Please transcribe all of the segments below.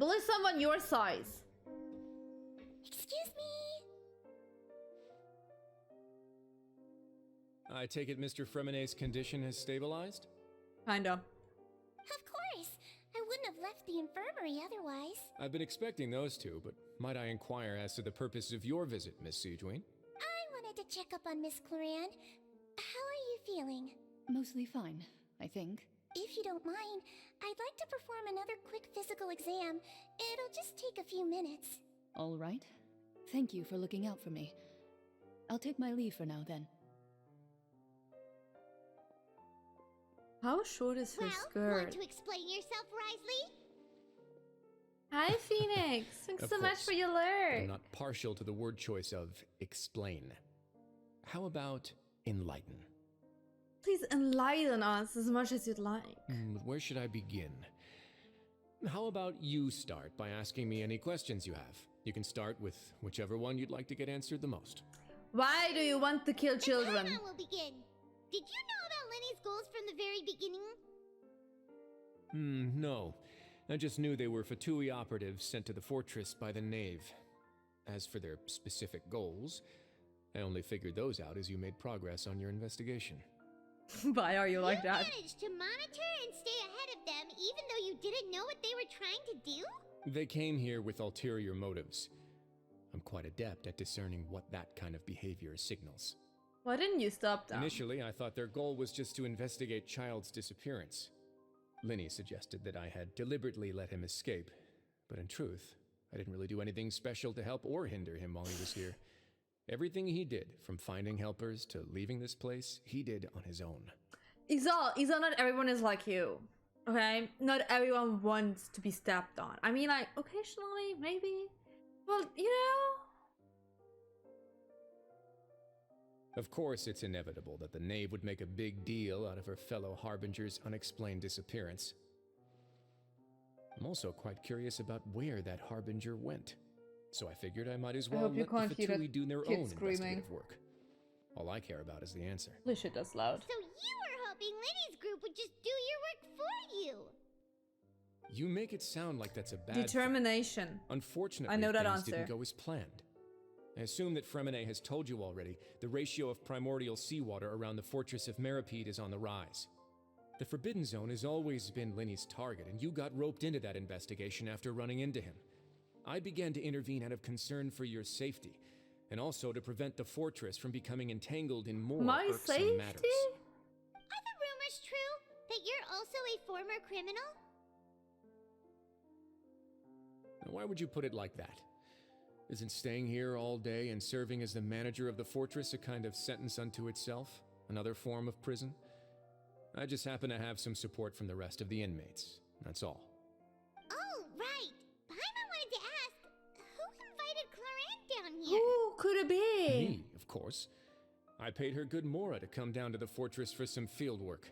Bully someone your size. Excuse me. I take it Mr. Fremenet's condition has stabilized? Kinda. Of course. I wouldn't have left the infirmary otherwise. I've been expecting those two, but might I inquire as to the purpose of your visit, Miss Sejuane? I wanted to check up on Miss Cloran. How are you feeling? Mostly fine, I think. If you don't mind, I'd like to perform another quick physical exam. It'll just take a few minutes. All right. Thank you for looking out for me. I'll take my leave for now, then. How short is her Want skirt? to explain yourself, Risley? Hi, Phoenix. Thanks Of so much course. for your I'm alert. not partial to the word choice of explain. How about enlighten? Please enlighten us as much as you'd like. Where should I begin? How about you start by asking me any questions you have? You can start with whichever one you'd like to get answered the most. Why do you want to kill children? Paimon will begin. Did you know about Lenny's goals from the very beginning? No. I just knew they were Fatui operatives sent to the fortress by the Knave. As for their specific goals, I only figured those out as you made progress on your investigation. Why are you like You that? managed to monitor and stay ahead of them even though you didn't know what they were trying to do? They came here with ulterior motives. I'm quite adept at discerning what that kind of behavior signals. Why didn't you stop them? Initially, I thought their goal was just to investigate Child's disappearance. Linny suggested that I had deliberately let him escape, but in truth, I didn't really do anything special to help or hinder him while he was here. Everything he did, from finding helpers to leaving this place, he did on his own. Izal, not everyone is like you. Okay? Not everyone wants to be stepped on. I mean, like, occasionally, maybe. Well, you know. Of course, it's inevitable that the Knave would make a big deal out of her fellow Harbinger's unexplained disappearance. I'm also quite curious about where that Harbinger went, so I figured I might as well hope you let the can't hear Fatui that do their kid own screaming. investigative work. All I care about is the answer. Holy shit, that's loud. So you were hoping Lenny's group would just do your work for you. You make it sound like that's a bad thing. Determination. Unfortunately, I know that things answer. didn't go as planned. I assume that Fremenet has told you already, the ratio of primordial seawater around the fortress of Meripede is on the rise. The Forbidden Zone has always been Linny's target, and you got roped into that investigation after running into him. I began to intervene out of concern for your safety, and also to prevent the fortress from becoming entangled in more My irksome safety? matters. Are the rumors true that you're also a former criminal? Now, why would you put it like that? Isn't staying here all day and serving as the manager of the fortress a kind of sentence unto itself? Another form of prison? I just happen to have some support from the rest of the inmates. That's all. Oh, right. Paimon wanted to ask, who invited Cloran down here? Who could it be? Me, of course. I paid her good mora to come down to the fortress for some field work.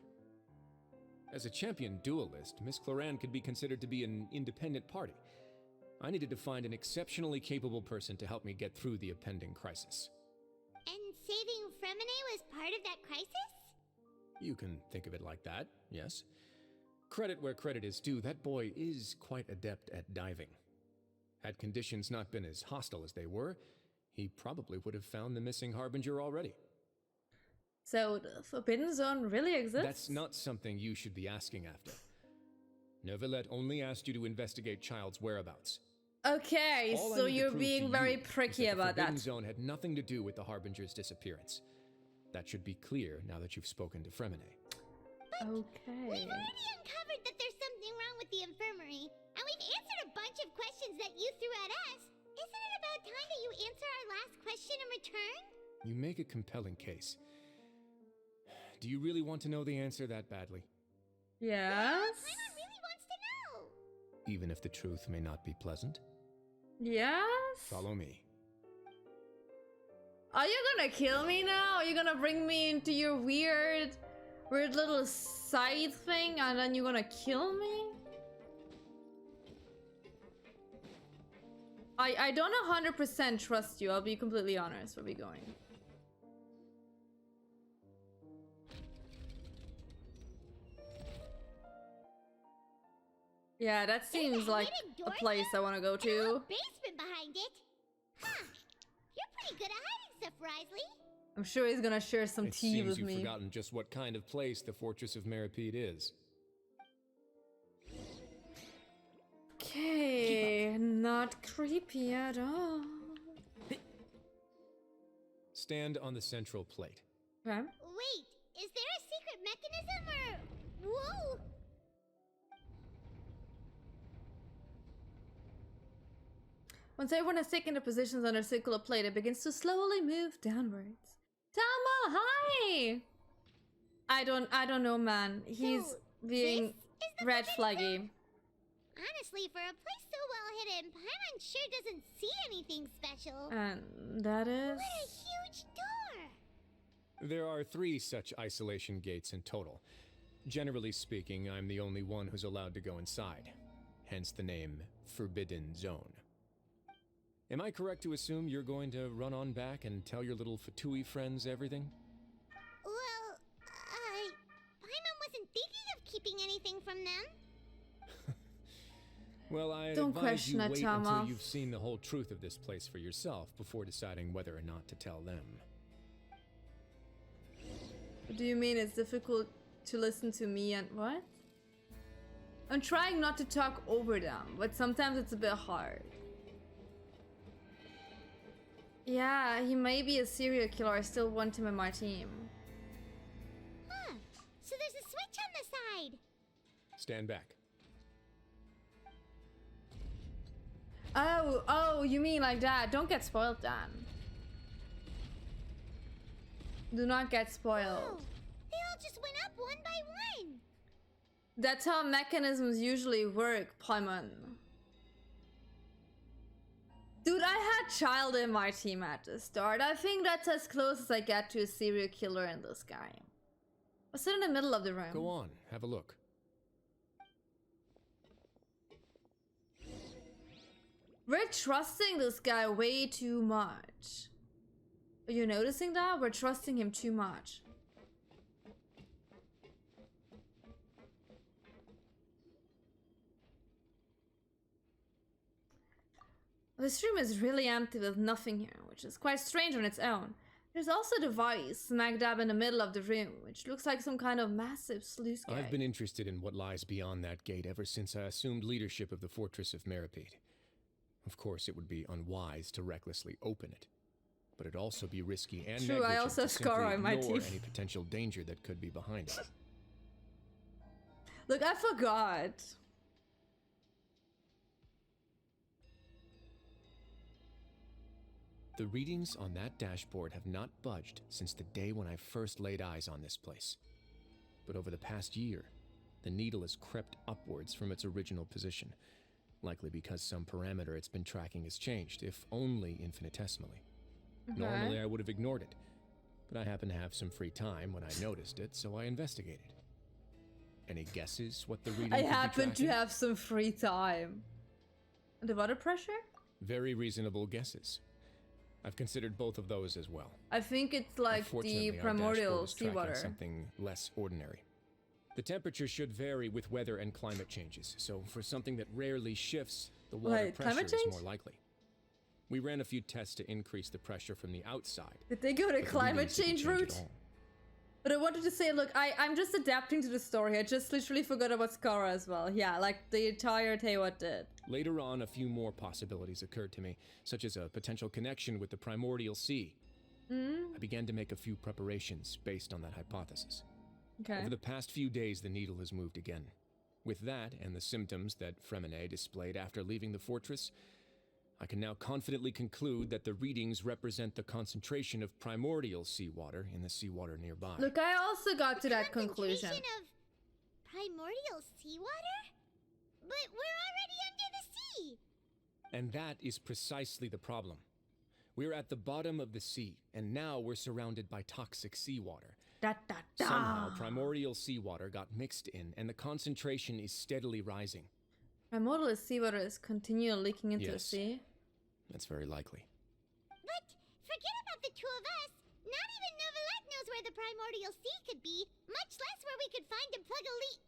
As a champion duelist, Miss Cloran could be considered to be an independent party. I needed to find an exceptionally capable person to help me get through the impending crisis. And saving Fremenet was part of that crisis? You can think of it like that, yes. Credit where credit is due, that boy is quite adept at diving. Had conditions not been as hostile as they were, he probably would have found the missing Harbinger already. So the Forbidden Zone really exists? That's not something you should be asking after. Neuvillette only asked you to investigate Child's whereabouts. Okay, All I so need to you're prove being to very you is pricky that the about Forbidden that. Zone had nothing to do with the Harbinger's disappearance. That should be clear now that you've spoken to Fremenet. Okay. We've already uncovered that there's something wrong with the infirmary, and we've answered a bunch of questions that you threw at us. Isn't it about time that you answer our last question in return? You make a compelling case. Do you really want to know the answer that badly? Yes? Paimon really wants to know. Even if the truth may not be pleasant? Yes? Follow me. Are you gonna kill me now? Are you gonna bring me into your weird little side thing and then you're gonna kill me? I don't 100% trust you, I'll be completely honest. Where are we going? Yeah, that There's seems a like hidden a door place here I want to go and a whole to. basement behind it. Huh. You're pretty good at hiding stuff, Risley. I'm sure he's gonna share some It tea seems with you've me. forgotten just what kind of place the Fortress of Meripede is. Okay, not creepy at all. Stand on the central plate. Okay. Wait, is there a secret mechanism or... Whoa! Once everyone has taken their positions on their circular plate, it begins to slowly move downwards. Tama, hi! I don't know, man. He's So, being this is the red forbidden flaggy. Honestly, for a place so well hidden, Paimon sure doesn't see anything special. And that is... What a huge door! There are 3 such isolation gates in total. Generally speaking, I'm the only one who's allowed to go inside. Hence the name Forbidden Zone. Am I correct to assume you're going to run on back and tell your little Fatui friends everything? Well, Paimon wasn't thinking of keeping anything from them. Well, I Don't advise question you it, wait Tama. until you've seen the whole truth of this place for yourself before deciding whether or not to tell them. What do you mean it's difficult to listen to me and what? I'm trying not to talk over them, but sometimes it's a bit hard. Yeah, he may be a serial killer. I still want him in my team. Huh. So there's a switch on the side. Stand back. Oh, you mean like that. Don't get spoiled, Dan. Do not get Oh, spoiled. they all just went up one by one. That's how mechanisms usually work, Paimon. Dude, I had child in my team at the start. I think that's as close as I get to a serial killer in this game. I sit in the middle of the room. Go on, have a look. We're trusting this guy way too much. Are you noticing that? We're trusting him too much. This room is really empty with nothing here, which is quite strange on its own. There's also a device smack dab in the middle of the room, which looks like some kind of massive sluice gate. I've been interested in what lies beyond that gate ever since I assumed leadership of the Fortress of Meripede. Of course, it would be unwise to recklessly open it, but it'd also be risky and True, I negligent also have to simply Scar on my ignore team. any potential danger that could be behind it. Look, I forgot. The readings on that dashboard have not budged since the day when I first laid eyes on this place. But over the past year, the needle has crept upwards from its original position, likely because some parameter it's been tracking has changed, if only infinitesimally. Okay. Normally I would have ignored it, but I happened to have some free time when I noticed it, so I investigated. Any guesses what the reading I could be happen to tracking? have some free time. The water pressure? Very reasonable guesses. I've considered both of those as well. I think it's like the Unfortunately, our primordial dashboard is tracking seawater. something less ordinary. The temperature should vary with weather and climate changes, so for something that rarely shifts, the water Wait, pressure climate is change? more likely. We ran a few tests to increase the pressure from the outside. Did they go the but the climate readings didn't change change at route? all. But I wanted to say, look, I'm just adapting to the story. I just literally forgot about Skara as well. Yeah, like the entire Tewa did. Later on, a few more possibilities occurred to me, such as a potential connection with the primordial sea. I began to make a few preparations based on that hypothesis. Okay. Over the past few days, the needle has moved again. With that, and the symptoms that Fremine displayed after leaving the fortress, I can now confidently conclude that the readings represent the concentration of primordial seawater in the seawater nearby. Look, I also got to that conclusion. Concentration of primordial seawater? But we're already under the sea. And that is precisely the problem. We're at the bottom of the sea, and now we're surrounded by toxic seawater. Da, da, da. Somehow, primordial seawater got mixed in, and the concentration is steadily rising. Primordial seawater is continually leaking into the Yes. sea. That's very likely. But forget about the two of us. Not even Neuvillette knows where the primordial sea could be, much less where we could find and plug a leak.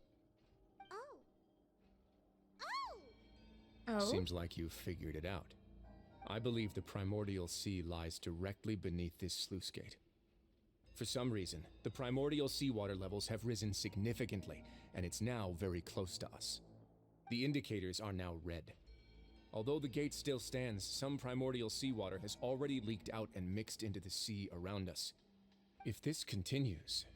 Oh. Oh! Oh. Seems like you've figured it out. I believe the primordial sea lies directly beneath this sluice gate. For some reason, the primordial seawater levels have risen significantly, and it's now very close to us. The indicators are now red. Although the gate still stands, some primordial seawater has already leaked out and mixed into the sea around us. If this continues,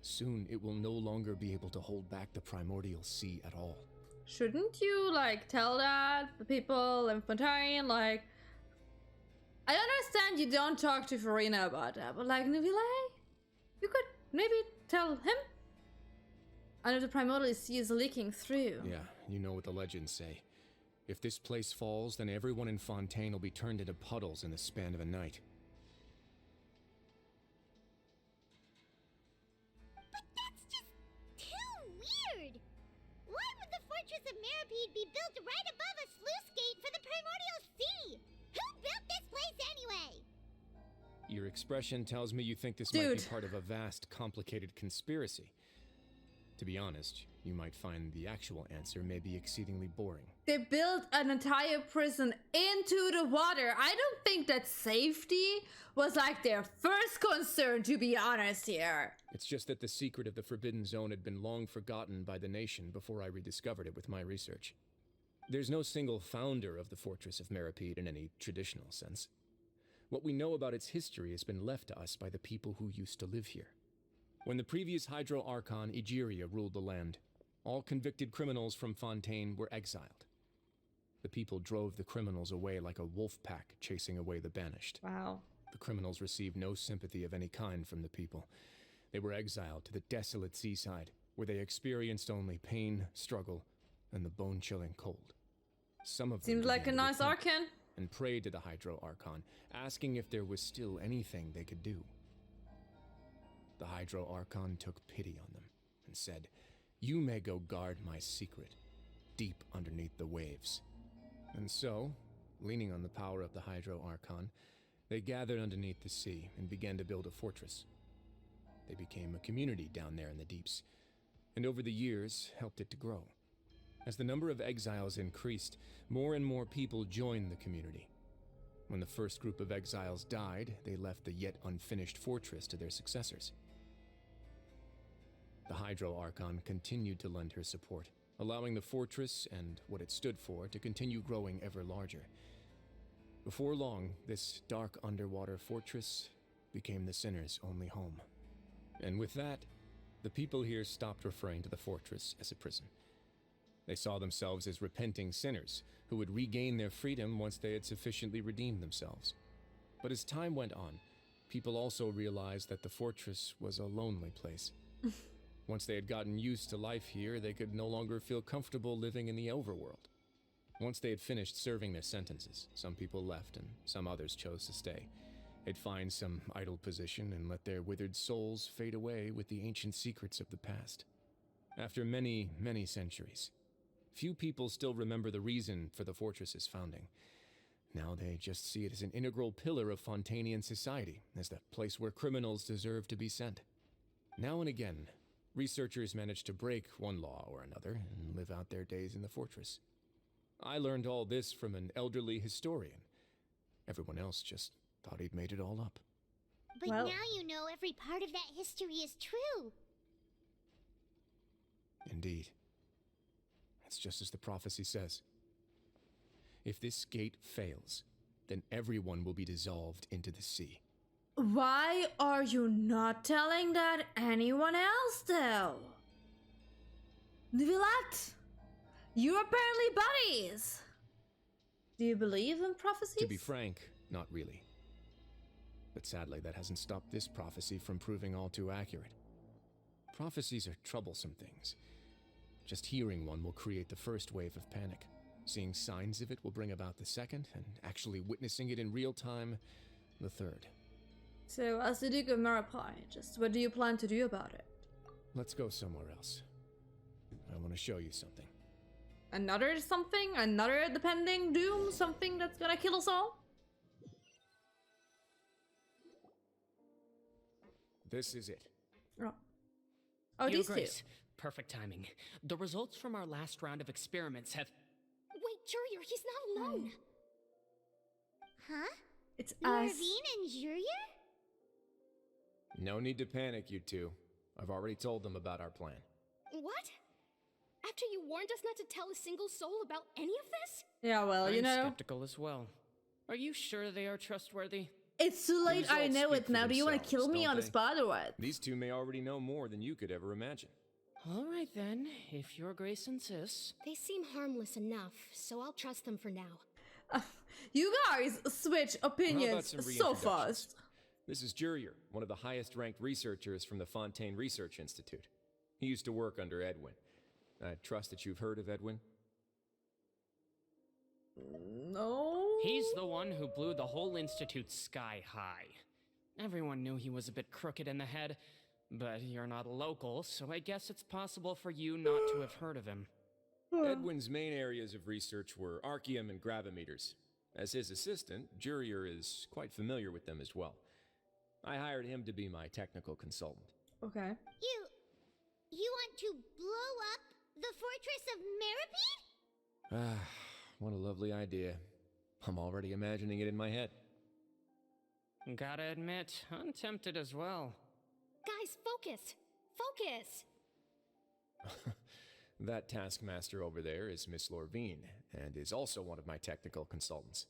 soon it will no longer be able to hold back the primordial sea at all. Shouldn't you, like, tell that the people in Fontaine, like... I understand you don't talk to Farina about that, but, like, Nuvile? You could maybe tell him? I know the primordial sea is leaking through. Yeah, you know what the legends say. If this place falls, then everyone in Fontaine will be turned into puddles in the span of a night. But that's just too weird! Why would the Fortress of Meripede be built right above a sluice gate for the Primordial Sea? Who built this place anyway? Your expression tells me you think this might be part of a vast, complicated conspiracy. To be honest, you might find the actual answer may be exceedingly boring. They built an entire prison into the water. I don't think that safety was, like, their first concern, to be honest here. It's just that the secret of the Forbidden Zone had been long forgotten by the nation before I rediscovered it with my research. There's no single founder of the Fortress of Meripede in any traditional sense. What we know about its history has been left to us by the people who used to live here. When the previous Hydro Archon, Egeria, ruled the land, all convicted criminals from Fontaine were exiled. The people drove the criminals away like a wolf pack chasing away the banished. Wow. The criminals received no sympathy of any kind from the people. They were exiled to the desolate seaside, where they experienced only pain, struggle, and the bone-chilling cold. Some of them Seems like a began to nice repent Archon. and prayed to the Hydro Archon, asking if there was still anything they could do. The Hydro Archon took pity on them and said, "You may go guard my secret, deep underneath the waves." And so, leaning on the power of the Hydro Archon, they gathered underneath the sea and began to build a fortress. They became a community down there in the deeps, and over the years helped it to grow. As the number of exiles increased, more and more people joined the community. When the first group of exiles died, they left the yet unfinished fortress to their successors. The Hydro Archon continued to lend her support, allowing the fortress and what it stood for to continue growing ever larger. Before long, this dark underwater fortress became the sinner's only home. And with that, the people here stopped referring to the fortress as a prison. They saw themselves as repenting sinners who would regain their freedom once they had sufficiently redeemed themselves. But as time went on, people also realized that the fortress was a lonely place. Once they had gotten used to life here, they could no longer feel comfortable living in the overworld. Once they had finished serving their sentences, some people left and some others chose to stay. They'd find some idle position and let their withered souls fade away with the ancient secrets of the past. After many, many centuries, few people still remember the reason for the fortress's founding. Now they just see it as an integral pillar of Fontainian society, as the place where criminals deserve to be sent. Now and again, researchers manage to break one law or another and live out their days in the fortress. I learned all this from an elderly historian. Everyone else just thought he'd made it all up. But Well- now you know every part of that history is true. Indeed. It's just as the prophecy says. If this gate fails, then everyone will be dissolved into the sea. Why are you not telling that anyone else, though? Nvilat, you're apparently buddies. Do you believe in prophecies? To be frank, not really. But sadly, that hasn't stopped this prophecy from proving all too accurate. Prophecies are troublesome things. Just hearing one will create the first wave of panic. Seeing signs of it will bring about the second, and actually witnessing it in real time, the third. So, as the Duke of Maripy, just what do you plan to do about it? Let's go somewhere else. I want to show you something. Another something? Another depending doom? Something that's gonna kill us all? This is it. Oh, Your these two. Grace, Perfect timing. The results from our last round of experiments have... Wait, Jurier, he's not alone. Huh? It's us. Marvine and Jurier? No need to panic, you two. I've already told them about our plan. What? After you warned us not to tell a single soul about any of this? Yeah, well, you I'm know. skeptical as well. Are you sure they are trustworthy? It's too late, I results know speak it for now. Do you want to themselves, kill me don't on the they? spot or what? These two may already know more than you could ever imagine. All right then, if your grace insists. They seem harmless enough, so I'll trust them for now. You guys switch How about opinions some so reintroductions? fast. This is Jurier, one of the highest ranked researchers from the Fontaine Research Institute. He used to work under Edwin. I trust that you've heard of Edwin? No. He's the one who blew the whole institute sky high. Everyone knew he was a bit crooked in the head, but you're not a local, so I guess it's possible for you not to have heard of him. Edwin's main areas of research were archaeum and gravimeters. As his assistant, Jurier is quite familiar with them as well. I hired him to be my technical consultant. Okay. You want to blow up the fortress of Meripede? Ah, what a lovely idea. I'm already imagining it in my head. Gotta admit, I'm tempted as well. Guys, focus! Focus! That taskmaster over there is Miss Lorvine, and is also one of my technical consultants.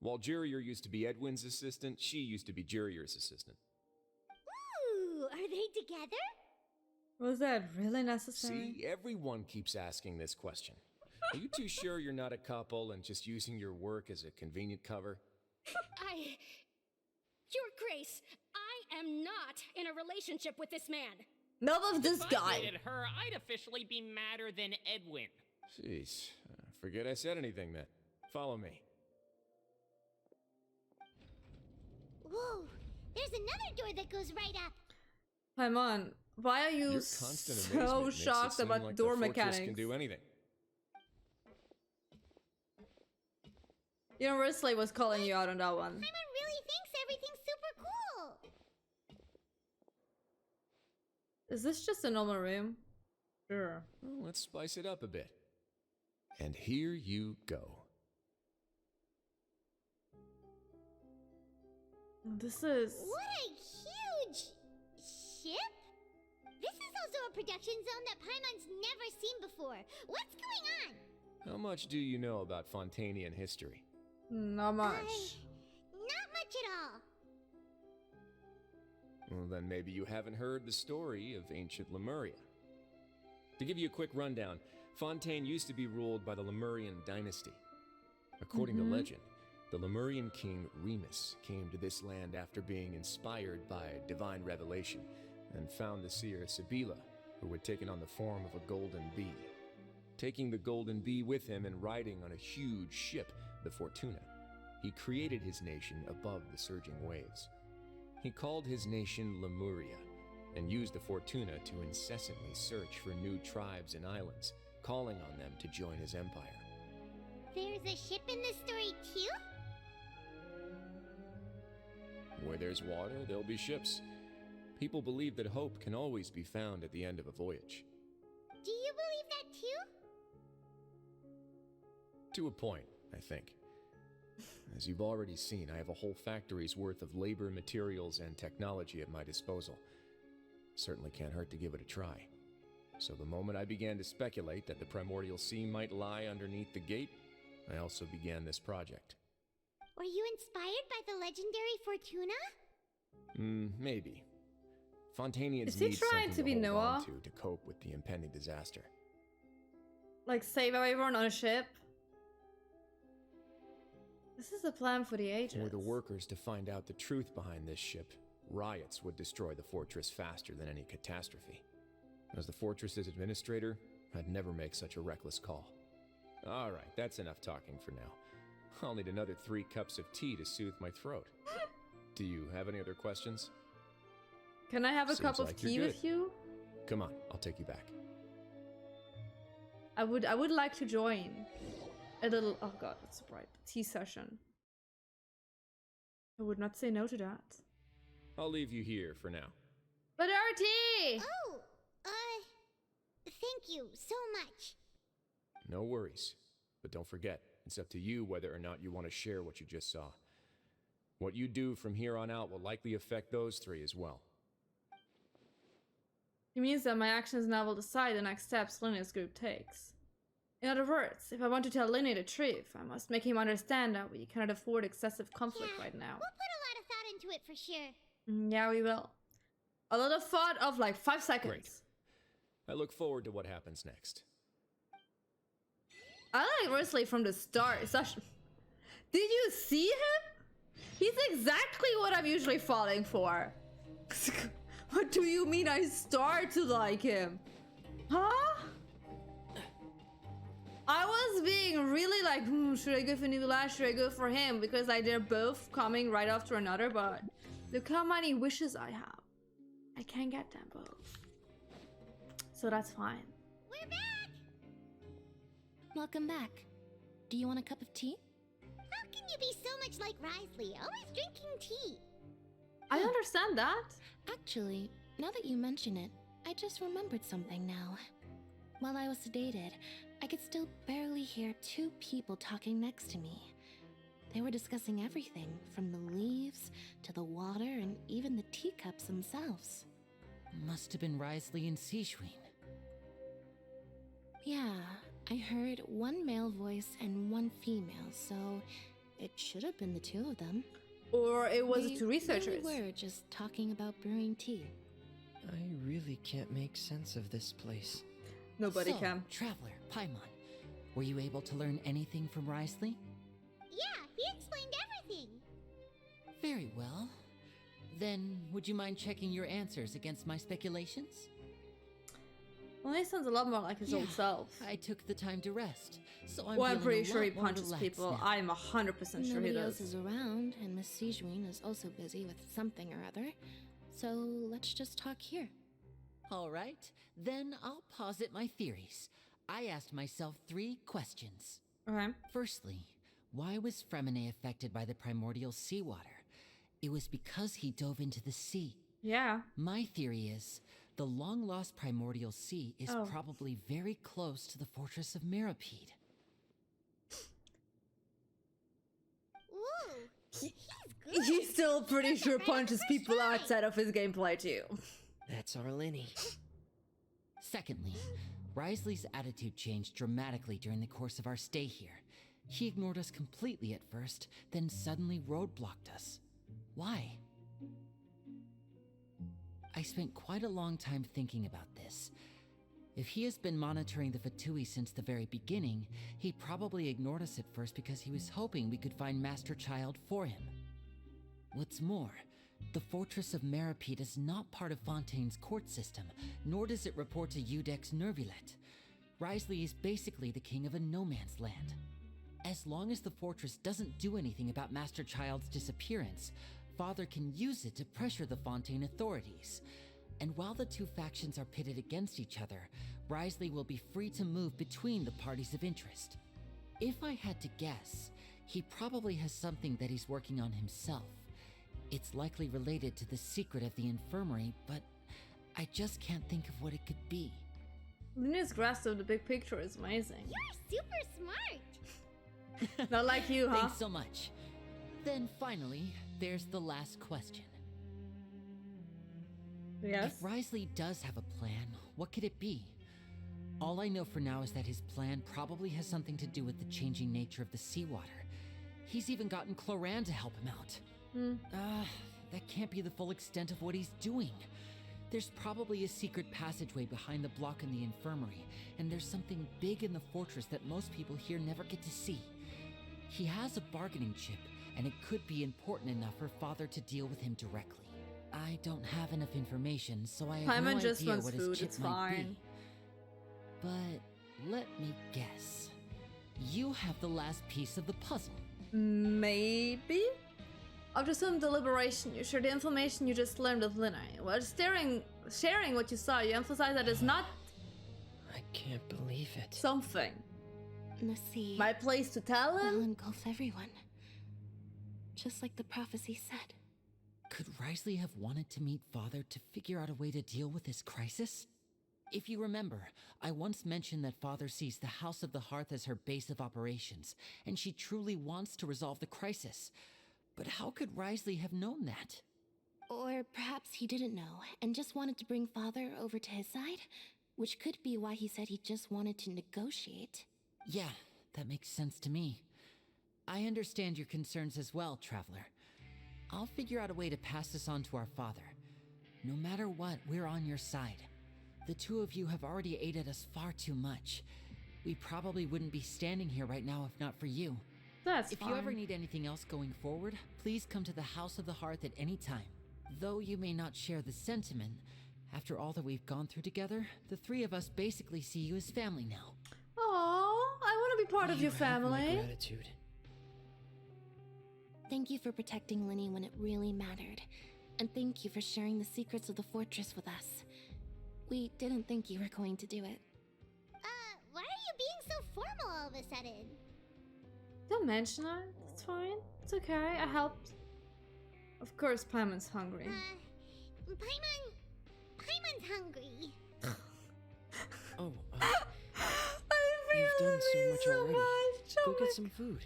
While Jurier used to be Edwin's assistant, she used to be Jurier's assistant. Ooh, are they together? Was that really necessary? See, everyone keeps asking this question. Are you too sure you're not a couple and just using your work as a convenient cover? Your Grace, I am not in a relationship with this man. Not of this If I guy. dated her, I'd officially be madder than Edwin. Jeez, forget I said anything then. Follow me. Whoa, there's another door that goes right up. Paimon, why are you Your constant so amazement makes it shocked seem about like door the fortress mechanics? can do anything. Universally was calling you out on that one. Paimon really thinks everything's super cool. Is this just a normal room? Sure. Well, let's spice it up a bit. And here you go. This is... What a huge ship? This is also a production zone that Paimon's never seen before. What's going on? How much do you know about Fontainian history? Not much. Not much at all. Well, then maybe you haven't heard the story of ancient Lemuria. To give you a quick rundown, Fontaine used to be ruled by the Lemurian dynasty. According to legend, the Lemurian king Remus came to this land after being inspired by divine revelation and found the seer Sibila, who had taken on the form of a golden bee. Taking the golden bee with him and riding on a huge ship, the Fortuna, he created his nation above the surging waves. He called his nation Lemuria and used the Fortuna to incessantly search for new tribes and islands, calling on them to join his empire. There's a ship in this story too? Where there's water, there'll be ships. People believe that hope can always be found at the end of a voyage. Do you believe that too? To a point, I think. As you've already seen, I have a whole factory's worth of labor, materials, and technology at my disposal. Certainly can't hurt to give it a try. So the moment I began to speculate that the primordial sea might lie underneath the gate, I also began this project. Were you inspired by the legendary Fortuna? Maybe. Fontainians Is he need trying something to be hold on Noah? to cope with the impending disaster. Like, save everyone on a ship? This is the plan for the ages. Were the workers to find out the truth behind this ship, riots would destroy the fortress faster than any catastrophe. As the fortress's administrator, I'd never make such a reckless call. All right, that's enough talking for now. I'll need another 3 cups of tea to soothe my throat. Do you have any other questions? Can I have a Seems cup of like you're tea with good. you? Come on, I'll take you back. I would like to join a little, oh god, that's so bright, tea session. I would not say no to that. I'll leave you here for now. But our tea! Oh, Thank you so much. No worries. But don't forget, it's up to you whether or not you want to share what you just saw. What you do from here on out will likely affect those three as well. It means that my actions now will decide the next steps Linnea's group takes. In other words, if I want to tell Linne the truth, I must make him understand that we cannot afford excessive conflict right now. We'll put a lot of thought into it for sure. Yeah, we will. A lot of thought of like 5 seconds. Great. I look forward to what happens next. I like Wesley from the start. Did you see him? He's exactly what I'm usually falling for. What do you mean I start to like him? Huh? I was being really like, should I go for Nubila? Should I go for him? Because like they're both coming right after another, but look how many wishes I have. I can't get them both. So that's fine. We're back! Welcome back. Do you want a cup of tea? How can you be so much like Risley, always drinking tea? I understand that. Actually, now that you mention it, I just remembered something now. While I was sedated, I could still barely hear two people talking next to me. They were discussing everything, from the leaves to the water and even the teacups themselves. Must have been Risley and Seishween. Yeah, I heard one male voice and one female, so it should have been the two of them. Or it was They two researchers. really were just talking about brewing tea. I really can't make sense of this place. Nobody So, can. Traveler, Paimon, were you able to learn anything from Risley? Yeah, he explained everything. Very well. Then, would you mind checking your answers against my speculations? Well, he sounds a lot more like his old self. I took the time to rest, so I'm Well, I'm feeling pretty a sure he lot more punches relaxed people. now. I'm 100% sure he Nobody does. else is around, and Miss Sejuin is also busy with something or other. So let's just talk here. All right, then I'll posit my theories. I asked myself 3 questions. Okay. Firstly, why was Fremine affected by the primordial seawater? It was because he dove into the sea. Yeah. My theory is, the long-lost primordial sea is Oh. probably very close to the fortress of Meripede. Ooh, he's good. He's still pretty sure Right, punches first people try. outside of his gameplay too. That's our Linny. Secondly, Risley's attitude changed dramatically during the course of our stay here. He ignored us completely at first, then suddenly roadblocked us. Why? I spent quite a long time thinking about this. If he has been monitoring the Fatui since the very beginning, he probably ignored us at first because he was hoping we could find Master Child for him. What's more, the Fortress of Meripede is not part of Fontaine's court system, nor does it report to Udex Nervulet. Risley is basically the king of a no-man's land. As long as the fortress doesn't do anything about Master Child's disappearance, Father can use it to pressure the Fontaine authorities. And while the two factions are pitted against each other, Risley will be free to move between the parties of interest. If I had to guess, he probably has something that he's working on himself. It's likely related to the secret of the infirmary, but I just can't think of what it could be. Linnea's grasp of the big picture is amazing. You're super smart. Not like you, huh? Thanks so much. Then finally, there's the last question. Yes. If Risley does have a plan, what could it be? All I know for now is that his plan probably has something to do with the changing nature of the seawater. He's even gotten Cloran to help him out. That can't be the full extent of what he's doing. There's probably a secret passageway behind the block in the infirmary, and there's something big in the fortress that most people here never get to see. He has a bargaining chip, and it could be important enough for Father to deal with him directly. I don't have enough information, so I have Paimon no just idea wants what food, his chip it's might fine. be. But let me guess. You have the last piece of the puzzle. Maybe? After some deliberation, you share the information you just learned with Linne. While sharing what you saw, you emphasize that it's not I can't believe it. something. The sea My place to tell will him? engulf everyone. Just like the prophecy said. Could Risley have wanted to meet Father to figure out a way to deal with this crisis? If you remember, I once mentioned that Father sees the House of the Hearth as her base of operations, and she truly wants to resolve the crisis. But how could Risley have known that? Or perhaps he didn't know and just wanted to bring Father over to his side, which could be why he said he just wanted to negotiate. Yeah, that makes sense to me. I understand your concerns as well, Traveler. I'll figure out a way to pass this on to our father. No matter what, we're on your side. The two of you have already aided us far too much. We probably wouldn't be standing here right now if not for you. That's If fine. you ever need anything else going forward, please come to the House of the Hearth at any time. Though you may not share the sentiment, after all that we've gone through together, the three of us basically see you as family now. Oh, I want to be part of your You have my family. gratitude. Thank you for protecting Linny when it really mattered. And thank you for sharing the secrets of the fortress with us. We didn't think you were going to do it. Why are you being so formal all of a sudden? Don't mention it. It's fine. It's okay. I helped. Of course, Paimon's hungry. Paimon's hungry. Oh, I you've done so much already. Go get much. some food.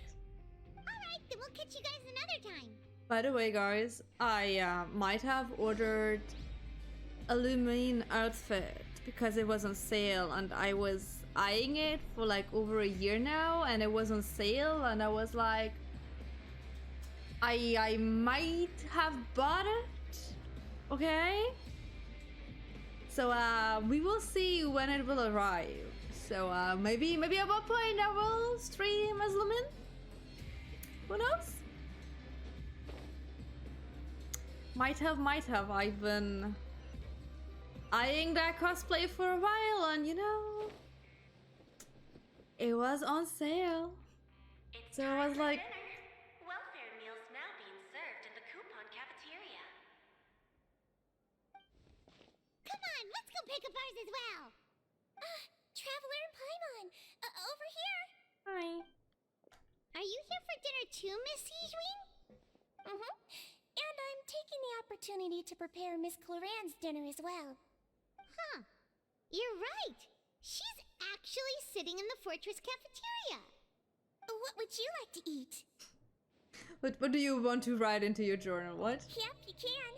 Alright, then we'll catch you guys another time. By the way, guys, I might have ordered a Lumine outfit because it was on sale, and I was eyeing it for like over a year now, and it was on sale, and I was like, I might have bought it. Okay. So we will see when it will arrive. So maybe at one point I will stream as Lumine. Who knows? Might have. I've been eyeing that cosplay for a while, and you know, it was on sale. So I was like, Welfare meals now being served in the coupon cafeteria. Come on, let's go pick up ours as well. Traveler and Paimon, over here. hi. Are you here for dinner too, Miss Sijwin? Mm-hmm. And I'm taking the opportunity to prepare Miss Cloran's dinner as well. Huh. You're right. She's actually sitting in the fortress cafeteria. What would you like to eat? What do you want to write into your journal? What? Yep, you can.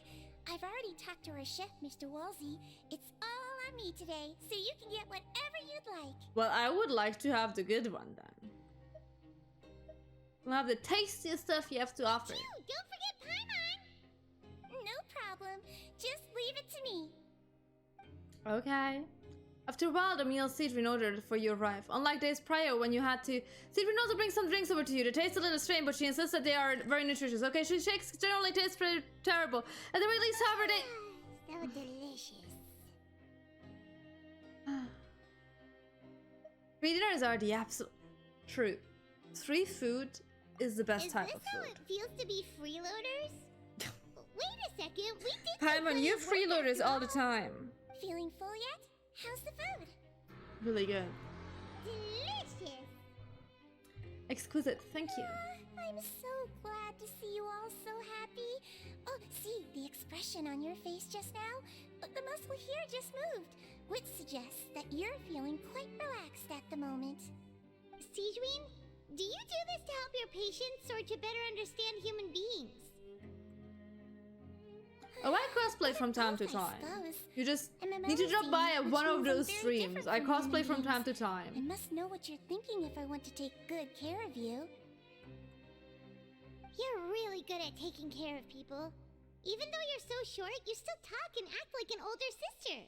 I've already talked to our chef, Mr. Wolsey. It's all on me today, so you can get whatever you'd like. Well, I would like to have the good one then. We'll have the tastiest stuff you have to offer. Phew, don't forget Paimon. No problem. Just leave it to me. Okay. After a while, the meal Citrin ordered for you arrive. Unlike days prior when you had to... Citrin also brings some drinks over to you. They taste a little strange, but she insists that they are very nutritious. Okay, she shakes generally taste pretty terrible. At the very least, however, they... So delicious. 3 dinners are the absolute truth. 3 food is the best Is type this of how food. it feels to be freeloaders? Wait a second, we did Paimon, you freeloaders all the time. Feeling full yet? How's the food? Really good. Delicious. Exquisite, thank you. I'm so glad to see you all so happy. Oh, see, the expression on your face just now? The muscle here just moved, which suggests that you're feeling quite relaxed at the moment. Sijwin, do you do this to help your patients or to better understand human beings? Oh, I cosplay from time to Both, I time. suppose. You just MMO need to drop by at which one of means I'm those very streams. different I from cosplay human from time to beings. I time. must know what you're thinking if I want to take good care of you. You're really good at taking care of people. Even though you're so short, you still talk and act like an older sister.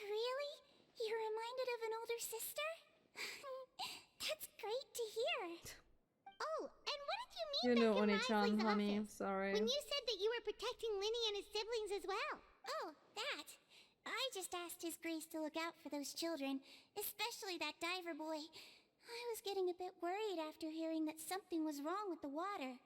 Really? You're reminded of an older sister? That's great to hear. Oh, and what did you mean You know, back in Oni-chan, Risley's honey. office? Sorry. When you said that you were protecting Linny and his siblings as well. Oh, that. I just asked His Grace to look out for those children, especially that diver boy. I was getting a bit worried after hearing that something was wrong with the water.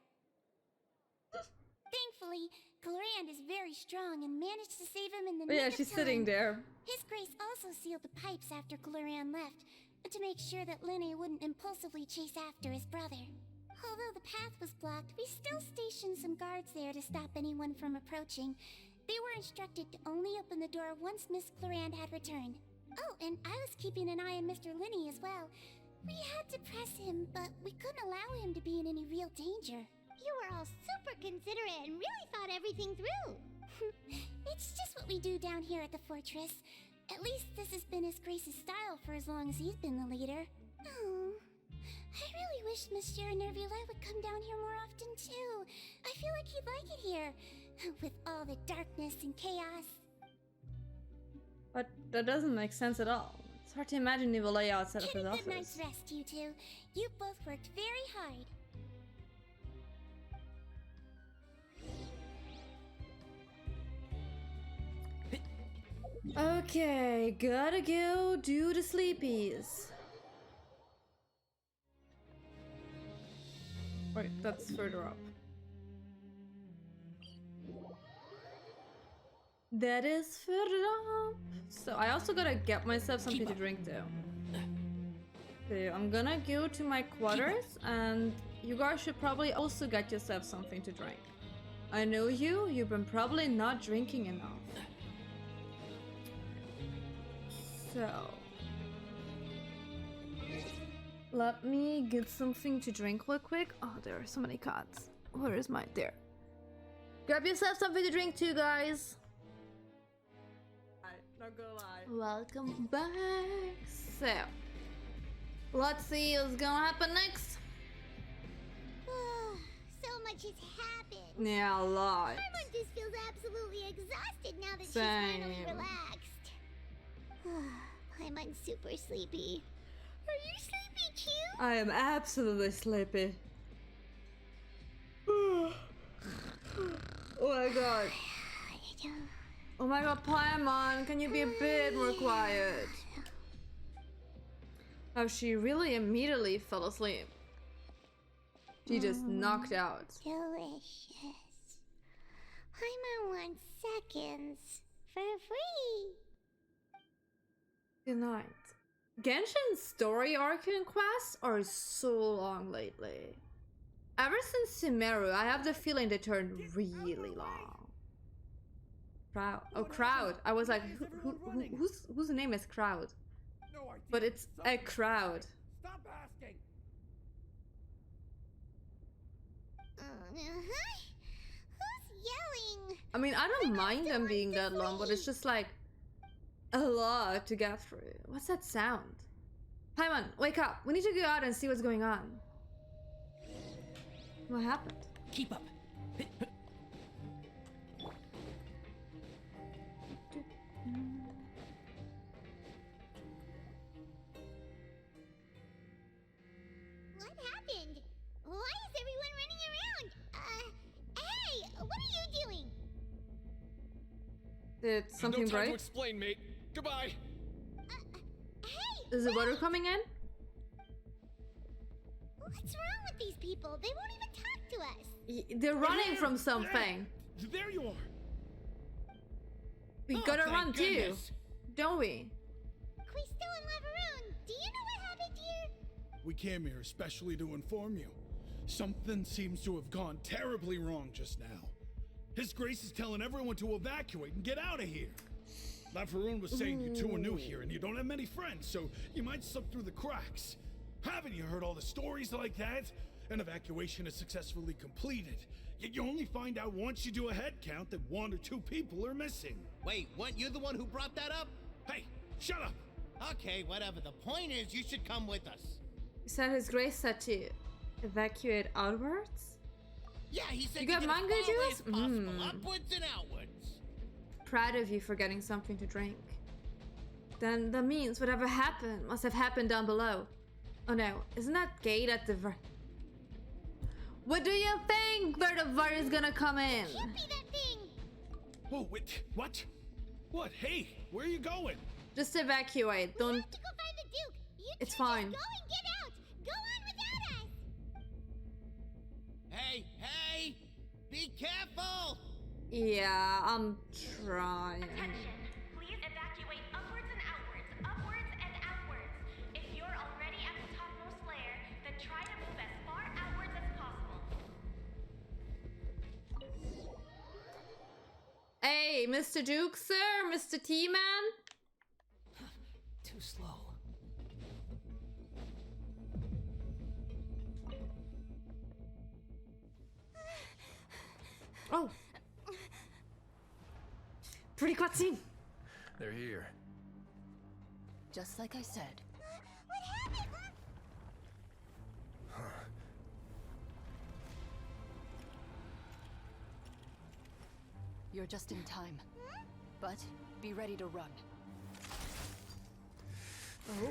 Thankfully, Cloran is very strong and managed to save him in the But yeah, nick of she's sitting time. there. His Grace also sealed the pipes after Cloran left, to make sure that Linny wouldn't impulsively chase after his brother. Although the path was blocked, we still stationed some guards there to stop anyone from approaching. They were instructed to only open the door once Miss Cloran had returned. Oh, and I was keeping an eye on Mr. Linney as well. We had to press him, but we couldn't allow him to be in any real danger. You were all super considerate and really thought everything through. It's just what we do down here at the fortress. At least this has been His Grace's style for as long as he's been the leader. Oh, I really wish Monsieur Nervula would come down here more often too. I feel like he'd like it here, with all the darkness and chaos. But that doesn't make sense at all. It's hard to imagine Nivolay outside of Get his a office. good night's rest, you two. You both worked very hard. Okay, gotta go do the sleepies. Wait, that's further up. That is further up. So I also gotta get myself something to drink though. Okay, I'm gonna go to my quarters and you guys should probably also get yourself something to drink. I know you've been probably not drinking enough. So, let me get something to drink real quick. Oh, there are so many cards. Where is mine? There. Grab yourself something to drink too, guys. Not gonna lie. Welcome back. So, let's see what's gonna happen next. So much has happened. Yeah, a lot. Paimon just feels absolutely exhausted now that Same. she's finally relaxed. Paimon's super sleepy. Are you sleepy too? I am absolutely sleepy. Oh my god. Oh my god, Paimon, can you be a bit more quiet? Oh, she really immediately fell asleep. She just knocked out. Delicious. Paimon wants seconds for free. Good night. Genshin's story Archon quests are so long lately. Ever since Sumeru, I have the feeling they turned really long. Crowd. Oh, Crowd. I was like, whose name is Crowd? But it's a crowd. Stop asking. Who's yelling? I mean, I don't mind them being that long, but it's just like a lot to get through. What's that sound? Paimon, wake up. We need to go out and see what's going on. What happened? Keep up. What happened? Why is everyone running around? Hey, what are you doing? Did something No time to break? explain, mate. Goodbye. Hey! Is the water coming in? What's wrong with these people? They won't even talk to us. They're running from something. There you are. We Oh, gotta thank run too, goodness. don't we? Crystal and Laveroon, do you know what happened here? We came here especially to inform you. Something seems to have gone terribly wrong just now. His Grace is telling everyone to evacuate and get out of here. Laveroon was saying you two are new here and you don't have many friends, so you might slip through the cracks. Haven't you heard all the stories like that? An evacuation is successfully completed, yet you only find out once you do a head count that 1 or 2 people are missing. Wait, weren't you the one who brought that up? Hey, shut up! Okay, whatever. The point is, you should come with us. You said His Grace said to evacuate outwards? Yeah, he said You to got get mango as far away juice? as possible, Mm. upwards and outwards. Proud of you for getting something to drink. Then that means whatever happened must have happened down below. Oh no, isn't that gate at the What do you think where the var is gonna come in? Can't be that thing. Whoa, wait, what? What? Hey, where are you going? Just evacuate, We don't... have to go find the Duke. You It's two just fine. go and get out. Go on without us. Hey, be careful! Yeah, I'm trying. Attention! Please evacuate upwards and outwards, upwards and outwards. If you're already at the topmost layer, then try to move as far outwards as possible. Hey, Mr. Duke, sir, Mr. T-Man. Pretty cutscene. They're here. Just like I said. What happened? You're just in time. But be ready to run. Oh.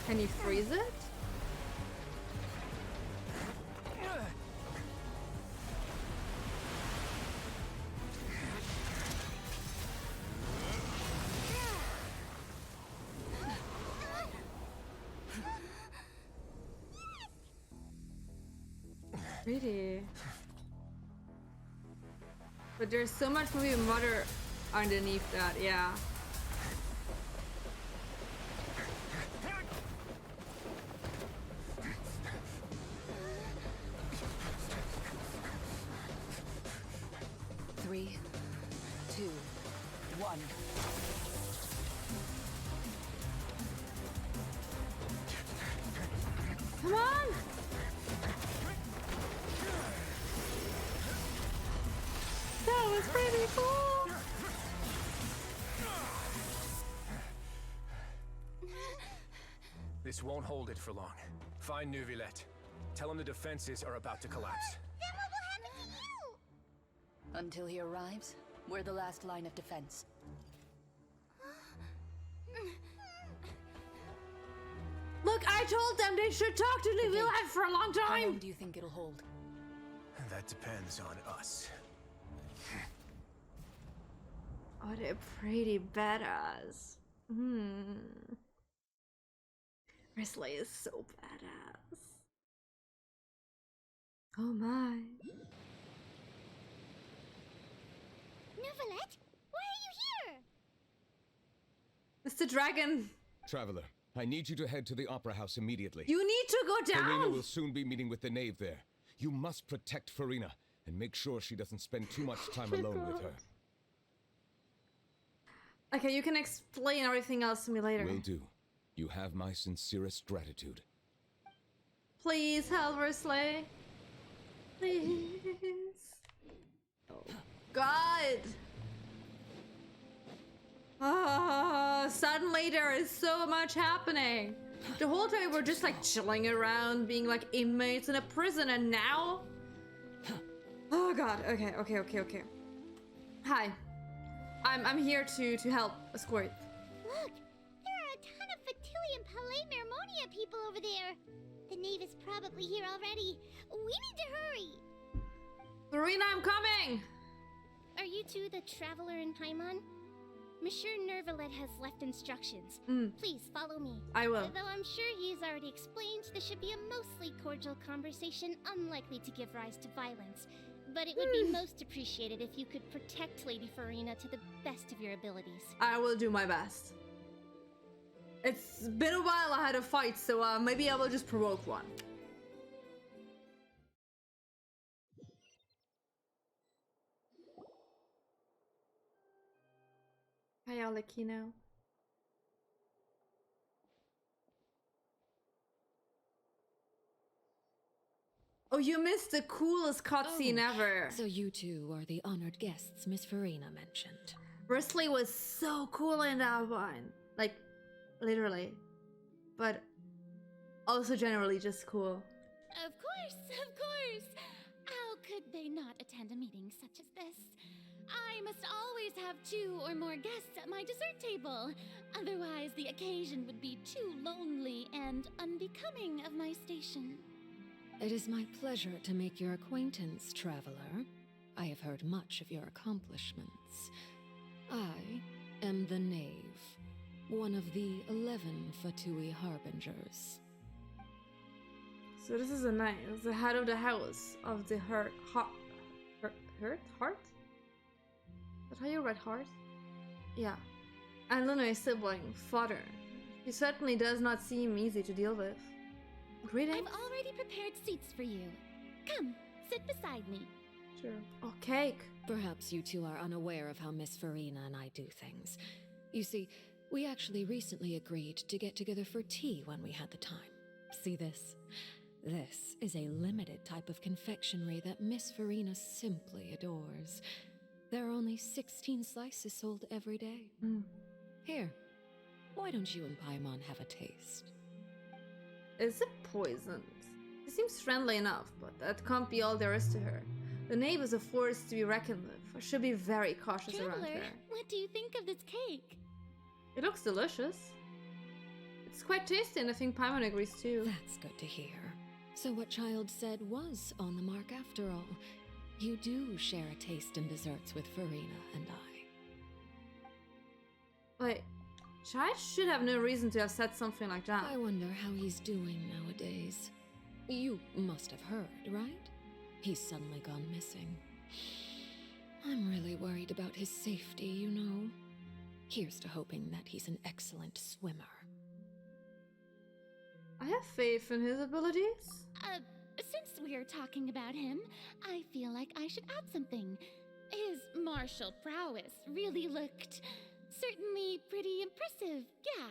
Can you freeze it? Pretty. But there's so much moving water underneath that, yeah. Three, two, one. Come on! That was pretty cool! This won't hold it for long. Find Neuvillette. Tell him the defenses are about to collapse. Then what will happen to you? Until he arrives, we're the last line of defense. Look, I told them they should talk to Neuvillette for a long How long time! do you think it'll hold? That depends on us. Oh, they're pretty badass. Wesley is so badass. Oh my. Neuvillette, why are you here? Mr. Dragon, Traveler, I need you to head to the Opera House immediately. you need to go Farina down! will soon be meeting with the knave there. You must protect Farina and make sure she doesn't spend too much time alone with her. Okay, you can explain everything else to me later. Will do. You have my sincerest gratitude. Please help Wesley. Please. Oh, God. Suddenly there is so much happening. The whole time we're just like chilling around, being like inmates in a prison, and now? Oh God, okay. Hi. I'm here to help escort. Look, there are a ton of Fatui and Palais Mermonia people over there. The knave is probably here already. We need to hurry. Farina, I'm coming! Are you two the traveler in Paimon? Monsieur Neuvillette has left instructions. Please follow me. I will. Though I'm sure he's already explained, this should be a mostly cordial conversation, unlikely to give rise to violence. But it would be most appreciated if you could protect Lady Farina to the best of your abilities. I will do my best. It's been a while I had a fight, so maybe I will just provoke one. Hi, Alekino. Oh, you missed the coolest cutscene ever. So you two are the honored guests Miss Farina mentioned. Wesley was so cool in that one. Like, literally. But also generally just cool. Of course. How could they not attend a meeting such as this? I must always have 2 or more guests at my dessert table. Otherwise, the occasion would be too lonely and unbecoming of my station. It is my pleasure to make your acquaintance, traveler. I have heard much of your accomplishments. I am the knave, one of the 11 Fatui harbingers. So this is a knight. It's the head of the house of the heart? Is that how you write heart? Yeah. And Luna's sibling, father. He certainly does not seem easy to deal with. Greetings. I've already prepared seats for you. Come, sit beside me. Sure. Oh, cake. Perhaps you two are unaware of how Miss Farina and I do things. You see, we actually recently agreed to get together for tea when we had the time. See this? This is a limited type of confectionery that Miss Farina simply adores. There are only 16 slices sold every day. Here, why don't you and Paimon have a taste? Is it poisoned? She seems friendly enough, but that can't be all there is to her. The knave is a force to be reckoned with. I should be very cautious around Traveler, her. what do you think of this cake? It looks delicious. It's quite tasty, and I think Paimon agrees too. That's good to hear. So what Child said was on the mark after all. You do share a taste in desserts with Farina and I. Wait, Child should have no reason to have said something like that. I wonder how he's doing nowadays. You must have heard, right? He's suddenly gone missing. I'm really worried about his safety, you know. Here's to hoping that he's an excellent swimmer. I have faith in his abilities. Since we're talking about him, I feel like I should add something. His martial prowess really looked certainly pretty impressive, yeah.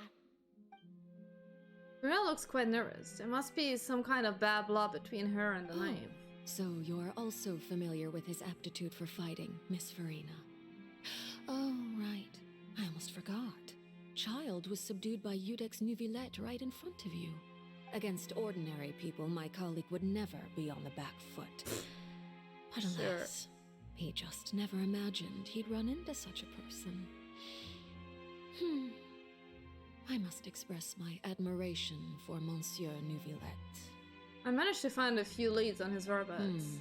Farina looks quite nervous. There must be some kind of bad blood between her and the knave. So you're also familiar with his aptitude for fighting, Miss Farina. Oh, right. I almost forgot. Child was subdued by Udex Nuvillette right in front of you. Against ordinary people, my colleague would never be on the back foot. But alas, he just never imagined he'd run into such a person. I must express my admiration for Monsieur Nuvillette. I managed to find a few leads on his whereabouts.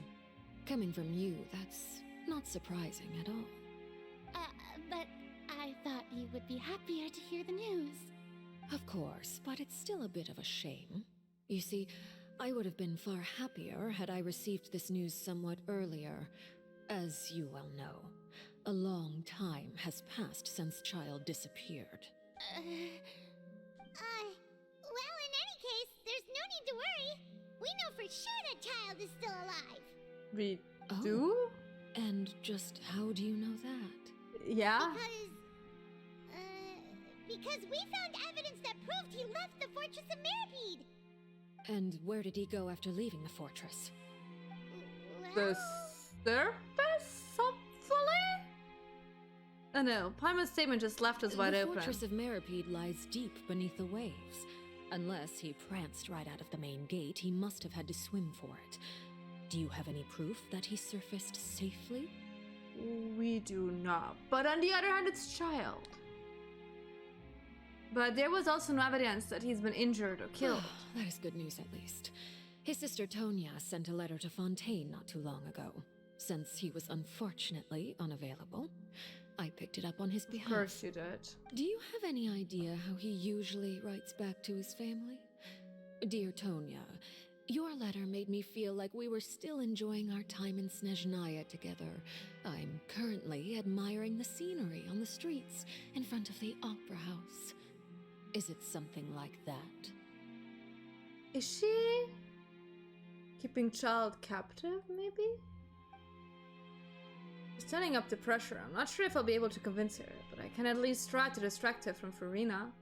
Coming from you, that's not surprising at all. But I thought you would be happier to hear the news. Of course, but it's still a bit of a shame. You see, I would have been far happier had I received this news somewhat earlier. As you well know, a long time has passed since Child disappeared. Well, in any case, there's no need to worry. We know for sure that Child is still alive. We do? And just how do you know that? Yeah? Because we found evidence that proved he left the Fortress of Meripede. And where did he go after leaving the fortress? The surface, hopefully? Oh no, Paimon's statement just left us wide open. The Fortress of Meripede lies deep beneath the waves. Unless he pranced right out of the main gate, he must have had to swim for it. Do you have any proof that he surfaced safely? We do not. But on the other hand, it's Child. But there was also no evidence that he's been injured or killed. That is good news, at least. His sister Tonya sent a letter to Fontaine not too long ago. Since he was unfortunately unavailable, I picked it up on his behalf. Of course you did. Do you have any idea how he usually writes back to his family? Dear Tonya, your letter made me feel like we were still enjoying our time in Snezhnaya together. I'm currently admiring the scenery on the streets in front of the Opera House. Is it something like that? Is she keeping Child captive, maybe? She's turning up the pressure. I'm not sure if I'll be able to convince her, but I can at least try to distract her from Farina.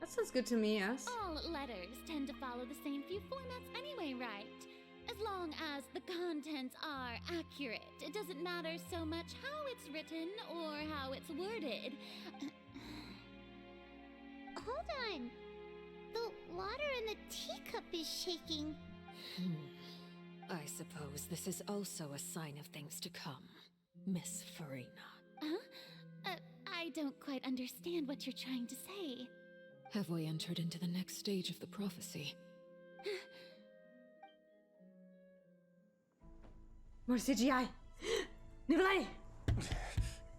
That sounds good to me, yes? All letters tend to follow the same few formats anyway, right? As long as the contents are accurate, it doesn't matter so much how it's written or how it's worded. Hold on. The water in the teacup is shaking. I suppose this is also a sign of things to come, Miss Farina. Huh? I don't quite understand what you're trying to say. Have we entered into the next stage of the prophecy? More CGI! Nikolai!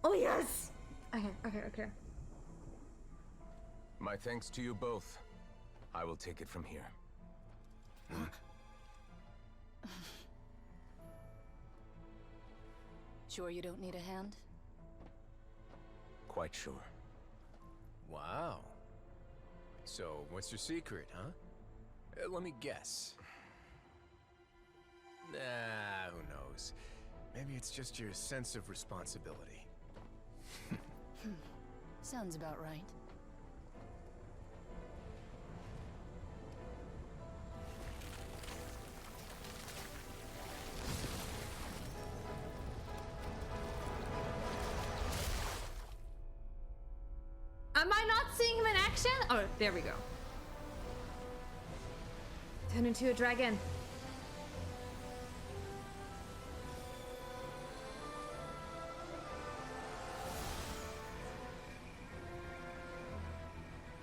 Oh yes! Okay. My thanks to you both. I will take it from here. Sure you don't need a hand? Quite sure. Wow. So, what's your secret, huh? Let me guess. Nah, who knows? Maybe it's just your sense of responsibility. Sounds about right. Am I not seeing him in action? Oh, there we go. Turn into a dragon.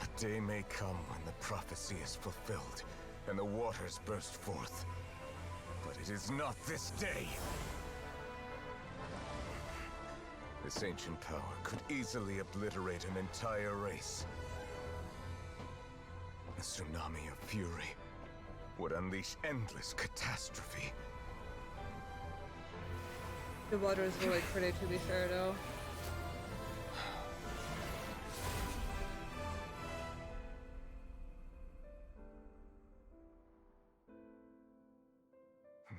A day may come when the prophecy is fulfilled and the waters burst forth. But it is not this day. This ancient power could easily obliterate an entire race. A tsunami of fury would unleash endless catastrophe. The water is really pretty, to be fair, though.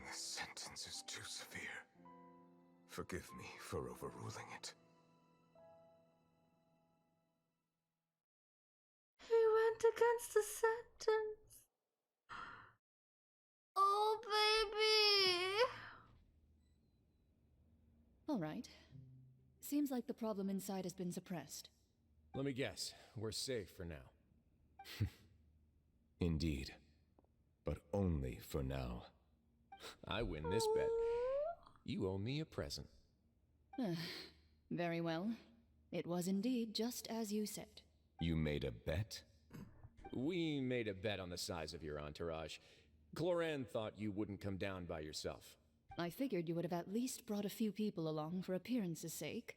This sentence is too severe. Forgive me for overruling it. He went against the sentence. Oh, baby. All right. Seems like the problem inside has been suppressed. Let me guess, we're safe for now. Indeed. But only for now. I win this bet. You owe me a present. Very well. It was indeed just as you said. You made a bet? We made a bet on the size of your entourage. Cloran thought you wouldn't come down by yourself. I figured you would have at least brought a few people along for appearance's sake.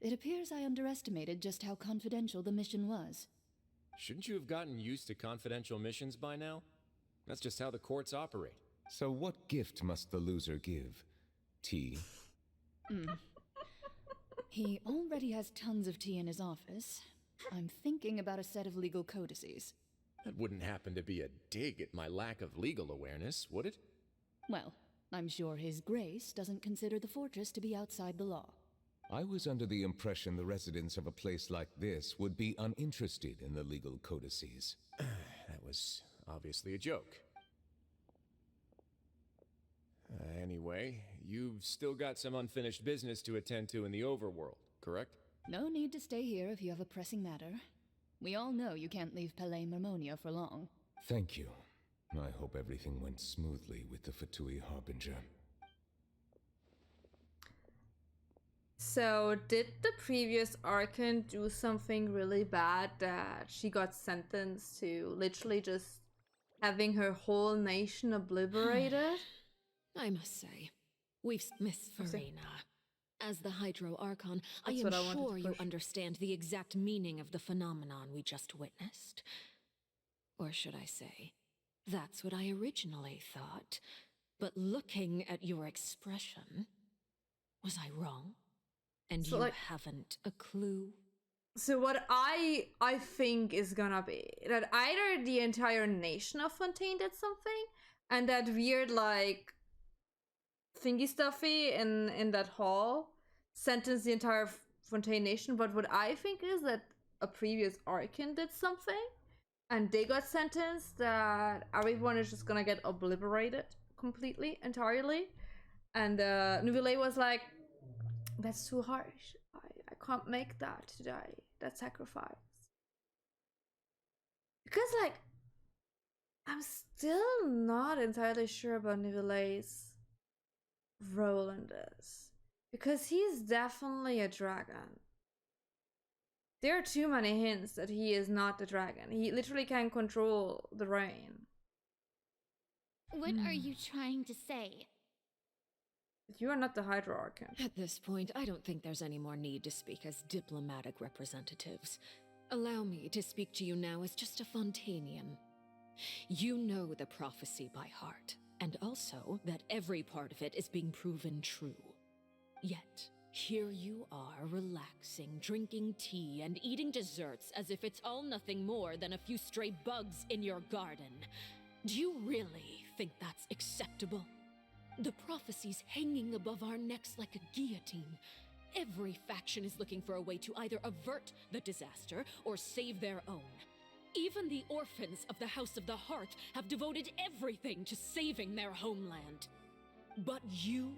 It appears I underestimated just how confidential the mission was. Shouldn't you have gotten used to confidential missions by now? That's just how the courts operate. So what gift must the loser give? Tea? He already has tons of tea in his office. I'm thinking about a set of legal codices. That wouldn't happen to be a dig at my lack of legal awareness, would it? Well, I'm sure His Grace doesn't consider the fortress to be outside the law. I was under the impression the residents of a place like this would be uninterested in the legal codices. That was obviously a joke. Anyway, you've still got some unfinished business to attend to in the overworld, correct? No need to stay here if you have a pressing matter. We all know you can't leave Palais Mermonia for long. Thank you. I hope everything went smoothly with the Fatui Harbinger. So, did the previous Archon do something really bad that she got sentenced to literally just having her whole nation obliterated? I must say, we've Miss Farina. As the Hydro Archon, I That's am what I wanted sure to you push. understand the exact meaning of the phenomenon we just witnessed. Or should I say, that's what I originally thought. But looking at your expression, was I wrong? And So, you like- haven't a clue? So what I think is gonna be that either the entire nation of Fontaine did something, and that weird like thingy stuffy in that hall sentenced the entire Fontaine nation. But what I think is that a previous Archon did something, and they got sentenced that everyone is just gonna get obliterated completely, entirely. And Nuvile was like, that's too harsh. I can't make that today. That sacrifice. Because, like, I'm still not entirely sure about Nivelle's role in this. Because he's definitely a dragon. There are too many hints that he is not the dragon. He literally can control the rain. What are you trying to say? You are not the Hydro Archon. At this point, I don't think there's any more need to speak as diplomatic representatives. Allow me to speak to you now as just a Fontainian. You know the prophecy by heart, and also that every part of it is being proven true. Yet, here you are relaxing, drinking tea, and eating desserts as if it's all nothing more than a few stray bugs in your garden. Do you really think that's acceptable? The prophecy's hanging above our necks like a guillotine. Every faction is looking for a way to either avert the disaster or save their own. Even the orphans of the House of the Hearth have devoted everything to saving their homeland. But you?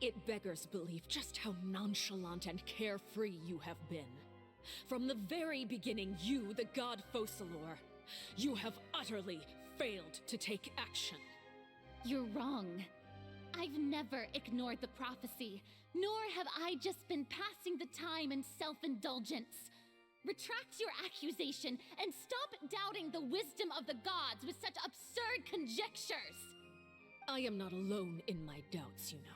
It beggars belief just how nonchalant and carefree you have been. From the very beginning, you, the god Focalor, you have utterly failed to take action. You're wrong. I've never ignored the prophecy, nor have I just been passing the time in self-indulgence. Retract your accusation and stop doubting the wisdom of the gods with such absurd conjectures! I am not alone in my doubts, you know.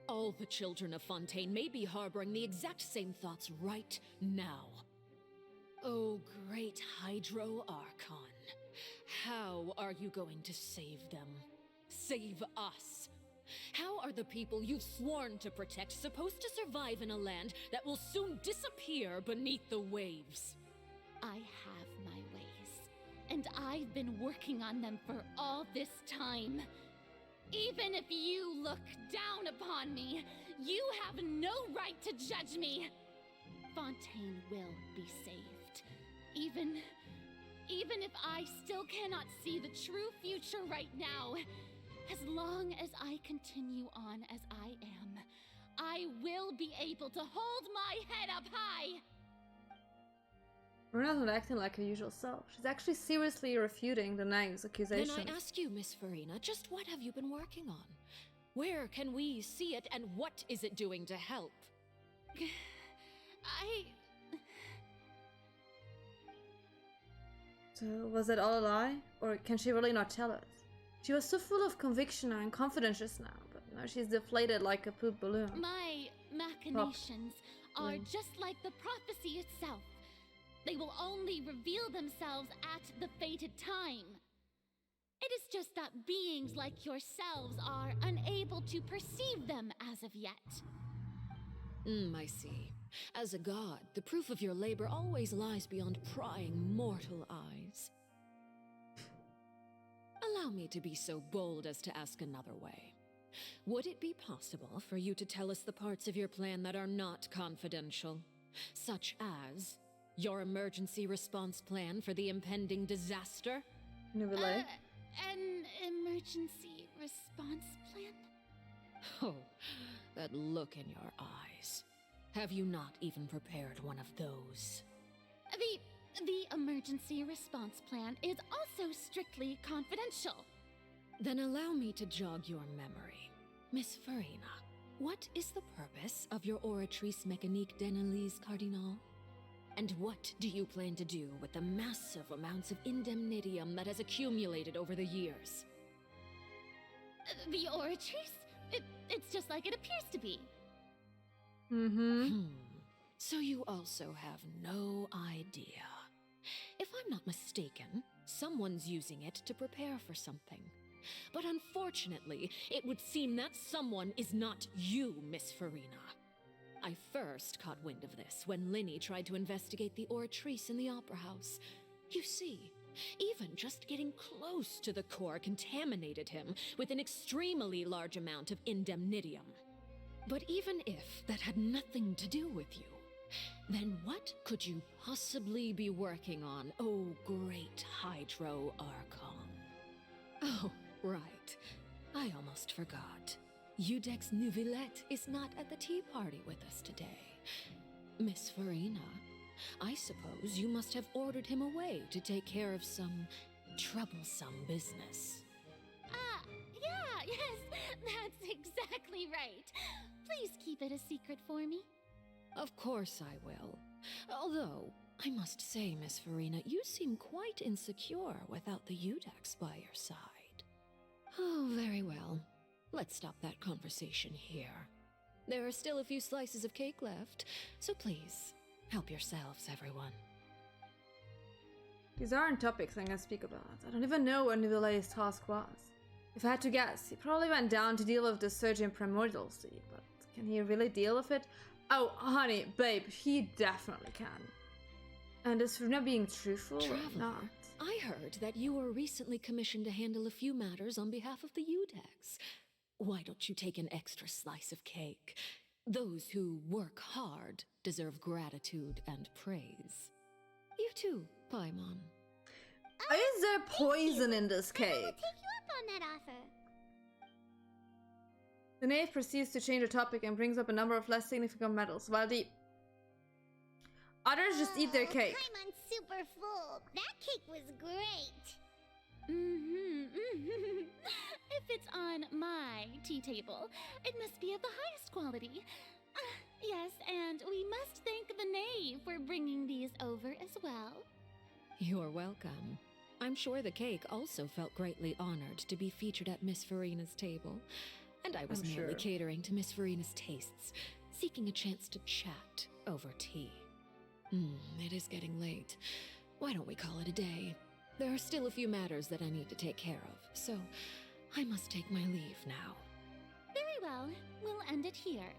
All the children of Fontaine may be harboring the exact same thoughts right now. Oh, great Hydro Archon, how are you going to save them? Save us? How are the people you've sworn to protect supposed to survive in a land that will soon disappear beneath the waves? I have my ways, and I've been working on them for all this time. Even if you look down upon me, you have no right to judge me. Fontaine will be saved. Even if I still cannot see the true future right now, as long as I continue on as I am, I will be able to hold my head up high! Runa's not acting like her usual self. She's actually seriously refuting the Knight's accusations. Then I ask you, Miss Farina, just what have you been working on? Where can we see it, and what is it doing to help? So, was it all a lie? Or can she really not tell us? She was so full of conviction and confidence just now, but now she's deflated like a poop balloon. My machinations are just like the prophecy itself. They will only reveal themselves at the fated time. It is just that beings like yourselves are unable to perceive them as of yet. I see. As a god, the proof of your labor always lies beyond prying mortal eyes. Allow me to be so bold as to ask another way. Would it be possible for you to tell us the parts of your plan that are not confidential? Such as your emergency response plan for the impending disaster? Nouvelle? An emergency response plan? Oh, that look in your eyes. Have you not even prepared one of those? The emergency response plan is also strictly confidential. Then allow me to jog your memory. Miss Farina, what is the purpose of your Oratrice Mécanique d'Analyse Cardinal? And what do you plan to do with the massive amounts of indemnitium that has accumulated over the years? The Oratrice? It's just like it appears to be. So you also have no idea. If I'm not mistaken, someone's using it to prepare for something. But unfortunately, it would seem that someone is not you, Miss Farina. I first caught wind of this when Linny tried to investigate the Oratrice in the Opera House. You see, even just getting close to the core contaminated him with an extremely large amount of indemnitium. But even if that had nothing to do with you, then what could you possibly be working on, oh great Hydro Archon? Oh, right. I almost forgot. Udex Nouvillette is not at the tea party with us today. Miss Farina, I suppose you must have ordered him away to take care of some troublesome business. Yes, that's exactly right. Please keep it a secret for me. Of course I will. Although, I must say, Miss Farina, you seem quite insecure without the Udex by your side. Oh, very well. Let's stop that conversation here. There are still a few slices of cake left, so please, help yourselves, everyone. These aren't topics I'm gonna speak about. I don't even know what Nouvelle's task was. If I had to guess, he probably went down to deal with the surge in Primordial Sea, but can he really deal with it? Oh, honey, babe, he definitely can. And is Farina being truthful or not? I heard that you were recently commissioned to handle a few matters on behalf of the Udex. Why don't you take an extra slice of cake? Those who work hard deserve gratitude and praise. You too, Paimon. Is there poison in this cake? I will take you up on that offer. The knave proceeds to change the topic and brings up a number of less significant metals, while the Others just eat their cake. I'm super full. That cake was great. If it's on my tea table, it must be of the highest quality. Yes, and we must thank the knave for bringing these over as well. You're welcome. I'm sure the cake also felt greatly honored to be featured at Miss Farina's table. And I was merely catering to Miss Farina's tastes, seeking a chance to chat over tea. It is getting late. Why don't we call it a day? There are still a few matters that I need to take care of, so I must take my leave now. Very well. We'll end it here.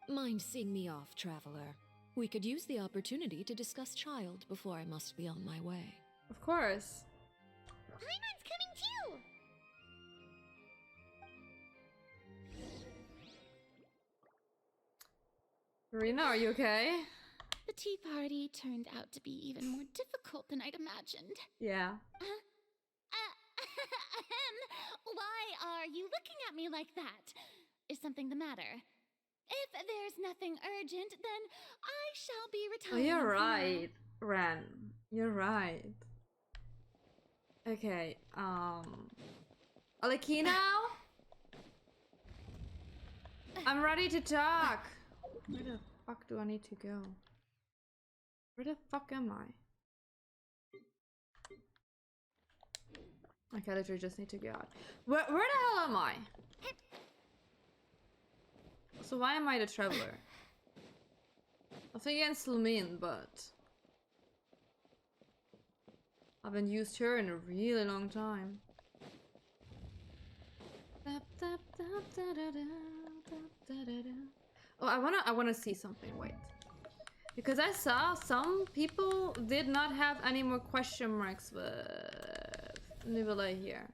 Mind seeing me off, traveler? We could use the opportunity to discuss Child before I must be on my way. Of course. Paimon's coming too! Farina, are you okay? The tea party turned out to be even more difficult than I'd imagined. Yeah. Why are you looking at me like that? Is something the matter? If there's nothing urgent, then I shall be Oh, retiring. you're right, Ren. You're right. Okay, Alekino? I'm ready to talk. Where the fuck do I need to go? Where the fuck am I? Okay, I literally just need to get out. Where the hell am I? So why am I the traveler? Nothing against Lumin, but I haven't used her in a really long time. Oh, I wanna see something. Wait, because I saw some people did not have any more question marks with Nivelle here.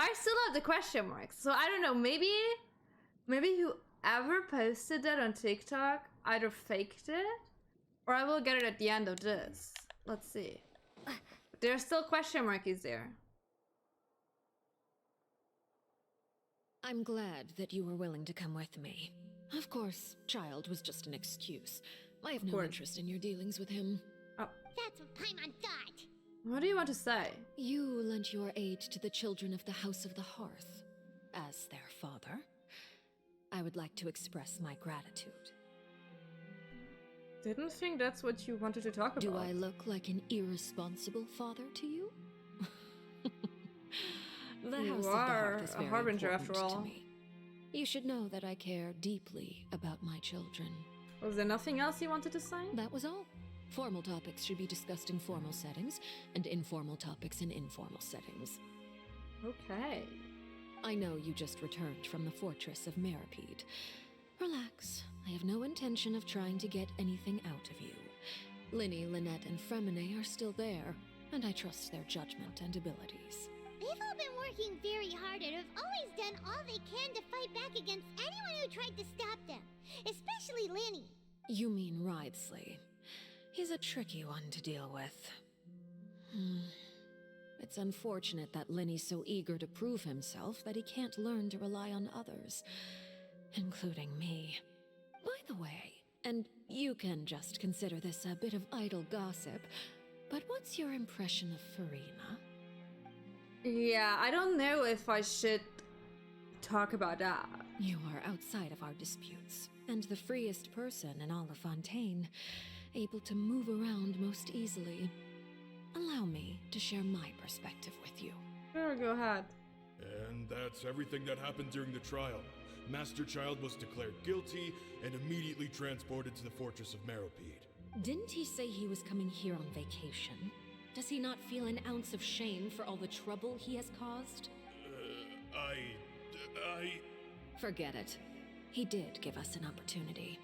I still have the question marks, so I don't know. Maybe whoever posted that on TikTok either faked it, or I will get it at the end of this. Let's see. There's still question marks there. I'm glad that you were willing to come with me. Of course, Child was just an excuse. I have no interest in your dealings with him. Oh. That's what Paimon thought. What do you want to say? You lent your aid to the children of the House of the Hearth. As their father, I would like to express my gratitude. Didn't think that's what you wanted to talk about. Do I look like an irresponsible father to you? The House of the Hearth is very important to me. You should know that I care deeply about my children. Was there nothing else you wanted to say? That was all. Formal topics should be discussed in formal settings, and informal topics in informal settings. Okay. I know you just returned from the fortress of Meripede. Relax. I have no intention of trying to get anything out of you. Linny, Lynette, and Fremine are still there, and I trust their judgment and abilities. They've all been working very hard and have always done all they can to fight back against anyone who tried to stop them. Especially Linny. You mean Wriothesley. He's a tricky one to deal with. It's unfortunate that Linny's so eager to prove himself that he can't learn to rely on others, including me. By the way, and you can just consider this a bit of idle gossip, but what's your impression of Farina? Yeah, I don't know if I should talk about that. You are outside of our disputes, and the freest person in all of Fontaine, able to move around most easily. Allow me to share my perspective with you. Sure, go ahead. And that's everything that happened during the trial. Master Child was declared guilty and immediately transported to the Fortress of Meripede. Didn't he say he was coming here on vacation? Does he not feel an ounce of shame for all the trouble he has caused? Forget it. He did give us an opportunity.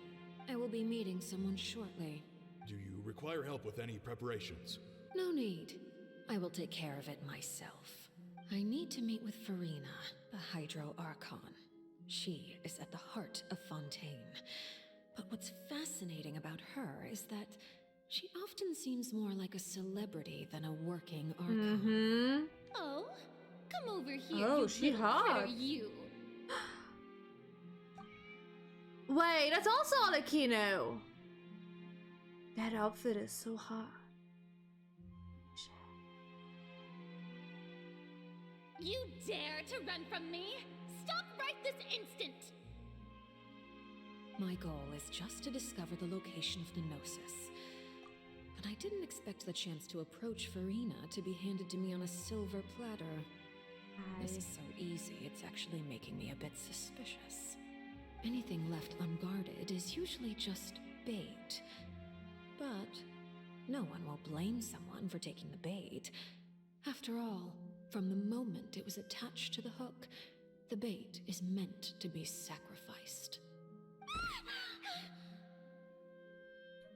I will be meeting someone shortly. Do you require help with any preparations? No need. I will take care of it myself. I need to meet with Farina, the Hydro Archon. She is at the heart of Fontaine. But what's fascinating about her is that she often seems more like a celebrity than a working Archon. Oh, come over here. Oh, you she little hot. critter, you. Wait, that's also Alekino. That outfit is so hot. You dare to run from me? Stop right this instant! My goal is just to discover the location of the Gnosis. But I didn't expect the chance to approach Farina to be handed to me on a silver platter. This is so easy, it's actually making me a bit suspicious. Anything left unguarded is usually just bait. But no one will blame someone for taking the bait. After all, from the moment it was attached to the hook, the bait is meant to be sacrificed.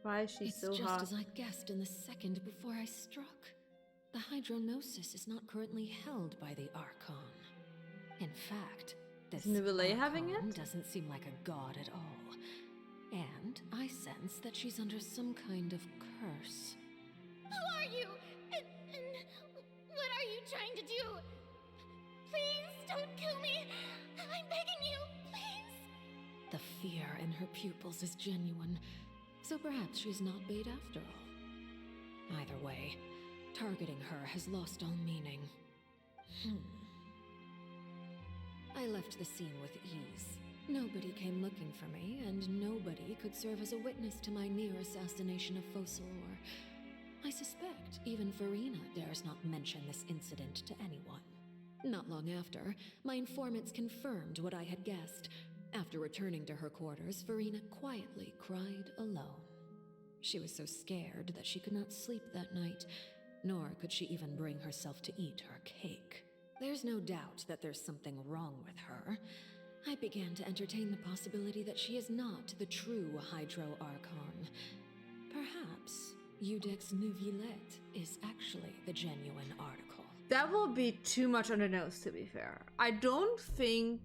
Why is she so just hot? as I guessed in the second before I struck. The Hydronosis is not currently held by the Archon. In fact, this Nuvile having Archon it? doesn't seem like a god at all. And I sense that she's under some kind of curse. Who are you? And what are you trying to do? Please don't kill me. I'm begging you, please. The fear in her pupils is genuine, so perhaps she's not bait after all. Either way, targeting her has lost all meaning. I left the scene with ease. Nobody came looking for me, and nobody could serve as a witness to my near assassination of Focalor. I suspect even Farina dares not mention this incident to anyone. Not long after, my informants confirmed what I had guessed. After returning to her quarters, Farina quietly cried alone. She was so scared that she could not sleep that night, nor could she even bring herself to eat her cake. There's no doubt that there's something wrong with her. I began to entertain the possibility that she is not the true Hydro Archon. Perhaps Iudex Nuvilette is actually the genuine article. That will be too much on the nose, to be fair. I don't think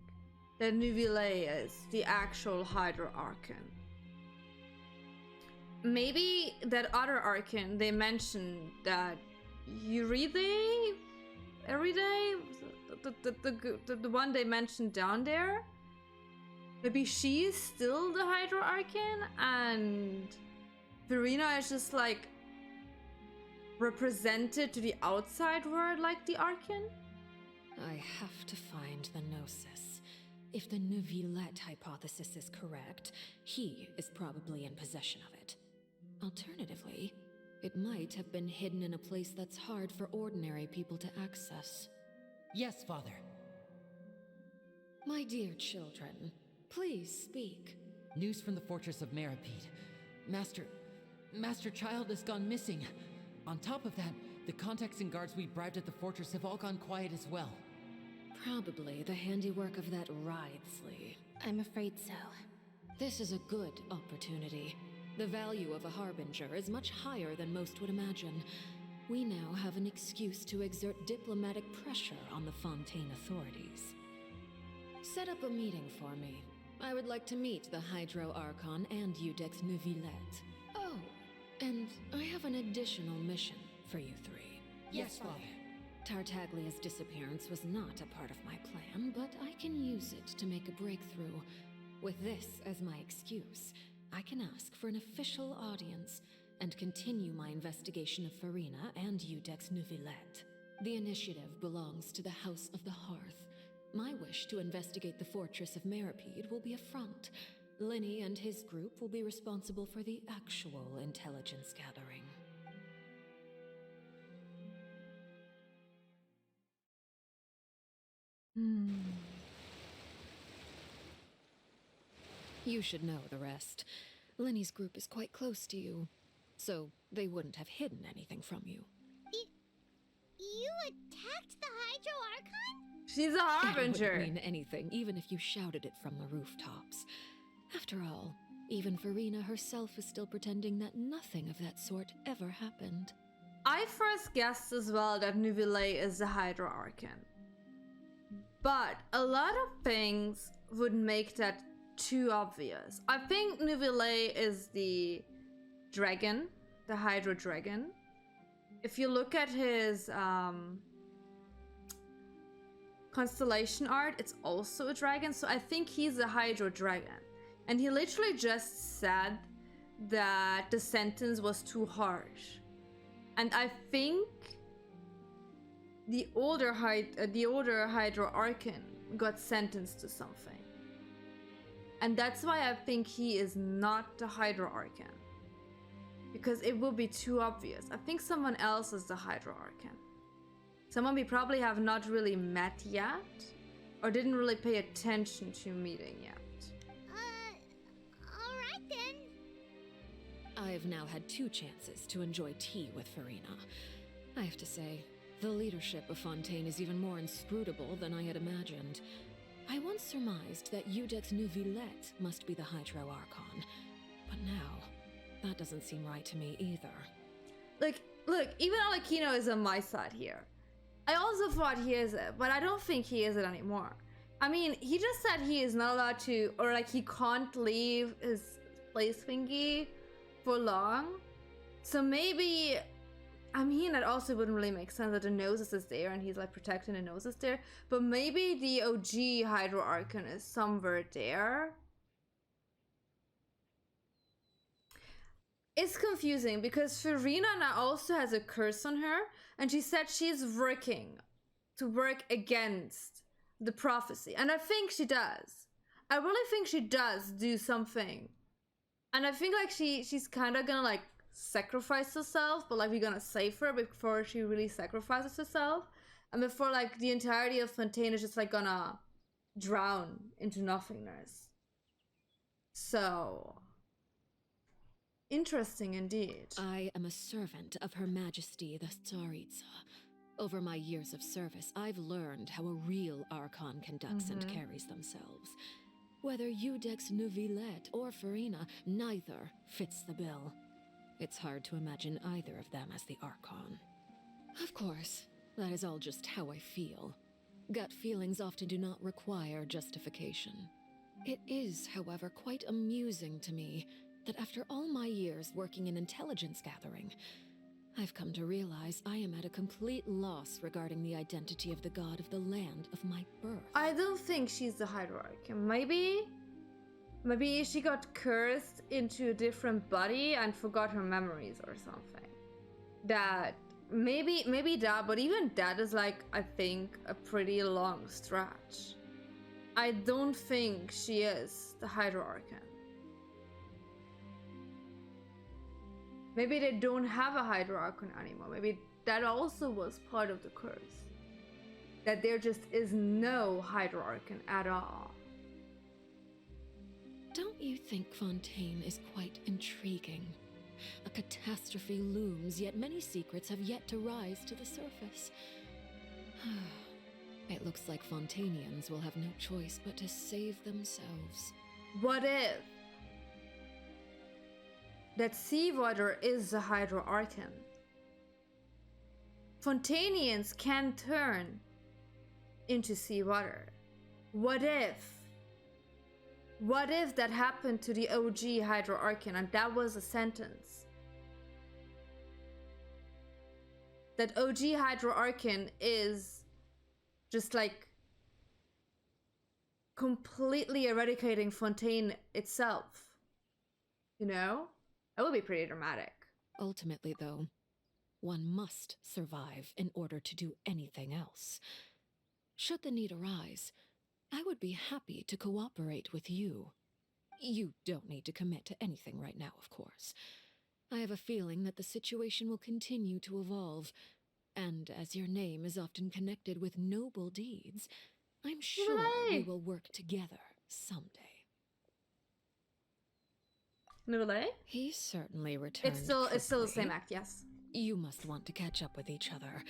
that Nuvile is the actual Hydro Archon. Maybe that other Archon, they mentioned that Euryde every day, the one they mentioned down there. Maybe she is still the Hydro Archon, and Verena is just like represented to the outside world like the Archon. I have to find the Gnosis. If the Neuvillette hypothesis is correct, he is probably in possession of it. Alternatively, it might have been hidden in a place that's hard for ordinary people to access. Yes, Father. My dear children, please speak. News from the Fortress of Meripede. Master Child has gone missing. On top of that, the contacts and guards we bribed at the fortress have all gone quiet as well. Probably the handiwork of that Wriothesley. I'm afraid so. This is a good opportunity. The value of a Harbinger is much higher than most would imagine. We now have an excuse to exert diplomatic pressure on the Fontaine authorities. Set up a meeting for me. I would like to meet the Hydro Archon and Iudex Neuvillette. Oh, and I have an additional mission for you three. Yes, Father. Tartaglia's disappearance was not a part of my plan, but I can use it to make a breakthrough. With this as my excuse, I can ask for an official audience and continue my investigation of Farina and Iudex Neuvillette. The initiative belongs to the House of the Hearth. My wish to investigate the Fortress of Meripede will be a front. Linny and his group will be responsible for the actual intelligence gathering. You should know the rest. Linny's group is quite close to you, so they wouldn't have hidden anything from you. You attacked the Hydro Archon? She's a harbinger. It wouldn't mean anything, even if you shouted it from the rooftops. After all, even Farina herself is still pretending that nothing of that sort ever happened. I first guessed as well that Neuvillette is the Hydro Archon. But a lot of things would make that too obvious. I think Neuvillette is the dragon, the Hydro Dragon. If you look at his constellation art, it's also a dragon, so I think he's a Hydro Dragon. And he literally just said that the sentence was too harsh. And I think the older Hydro Archon got sentenced to something. And that's why I think he is not the Hydro Archon. Because it will be too obvious. I think someone else is the Hydro Archon. Someone we probably have not really met yet, or didn't really pay attention to meeting yet. Alright then. I've now had 2 chances to enjoy tea with Farina. I have to say, the leadership of Fontaine is even more inscrutable than I had imagined. I once surmised that Iudex Neuvillette must be the Hydro Archon, but now, that doesn't seem right to me either. Look, even Alekino is on my side here. I also thought he is it, but I don't think he is it anymore. I mean, he just said he is not allowed to, or like he can't leave his place thingy for long. So maybe, I mean, it also wouldn't really make sense that the Gnosis is there and he's like protecting the Gnosis there. But maybe the OG Hydro Archon is somewhere there. It's confusing because Farina now also has a curse on her, and she said she's working to work against the prophecy. And I think she does. I really think she does do something. And I think like she's kind of gonna like sacrifice herself, but like we're gonna save her before she really sacrifices herself. And before like the entirety of Fontaine is just like gonna drown into nothingness. So... interesting indeed. I am a servant of Her Majesty the Tsaritsa. Over my years of service, I've learned how a real Archon conducts and carries themselves. Whether Iudex Neuvillette or Farina, neither fits the bill. It's hard to imagine either of them as the Archon. Of course, that is all just how I feel. Gut feelings often do not require justification. It is, however, quite amusing to me that after all my years working in intelligence gathering, I've come to realize I am at a complete loss regarding the identity of the god of the land of my birth. I don't think she's the Hydro Archon. Maybe she got cursed into a different body and forgot her memories or something. That, maybe that, but even that is like, I think, a pretty long stretch. I don't think she is the Hydro Archon. Maybe they don't have a Hydro Archon anymore. Maybe that also was part of the curse. That there just is no Hydro Archon at all. Don't you think Fontaine is quite intriguing? A catastrophe looms, yet many secrets have yet to rise to the surface. It looks like Fontainians will have no choice but to save themselves. What if that seawater is the Hydro Archon? Fontainians can turn into seawater. What if that happened to the OG Hydro Archon and that was a sentence? That OG Hydro Archon is just like completely eradicating Fontaine itself. You know? That would be pretty dramatic. Ultimately, though, one must survive in order to do anything else. Should the need arise, I would be happy to cooperate with you. You don't need to commit to anything right now, of course. I have a feeling that the situation will continue to evolve, and as your name is often connected with noble deeds, I'm sure we will work together someday. Nouvelle? He certainly returned. It's still the same act, yes. You must want to catch up with each other,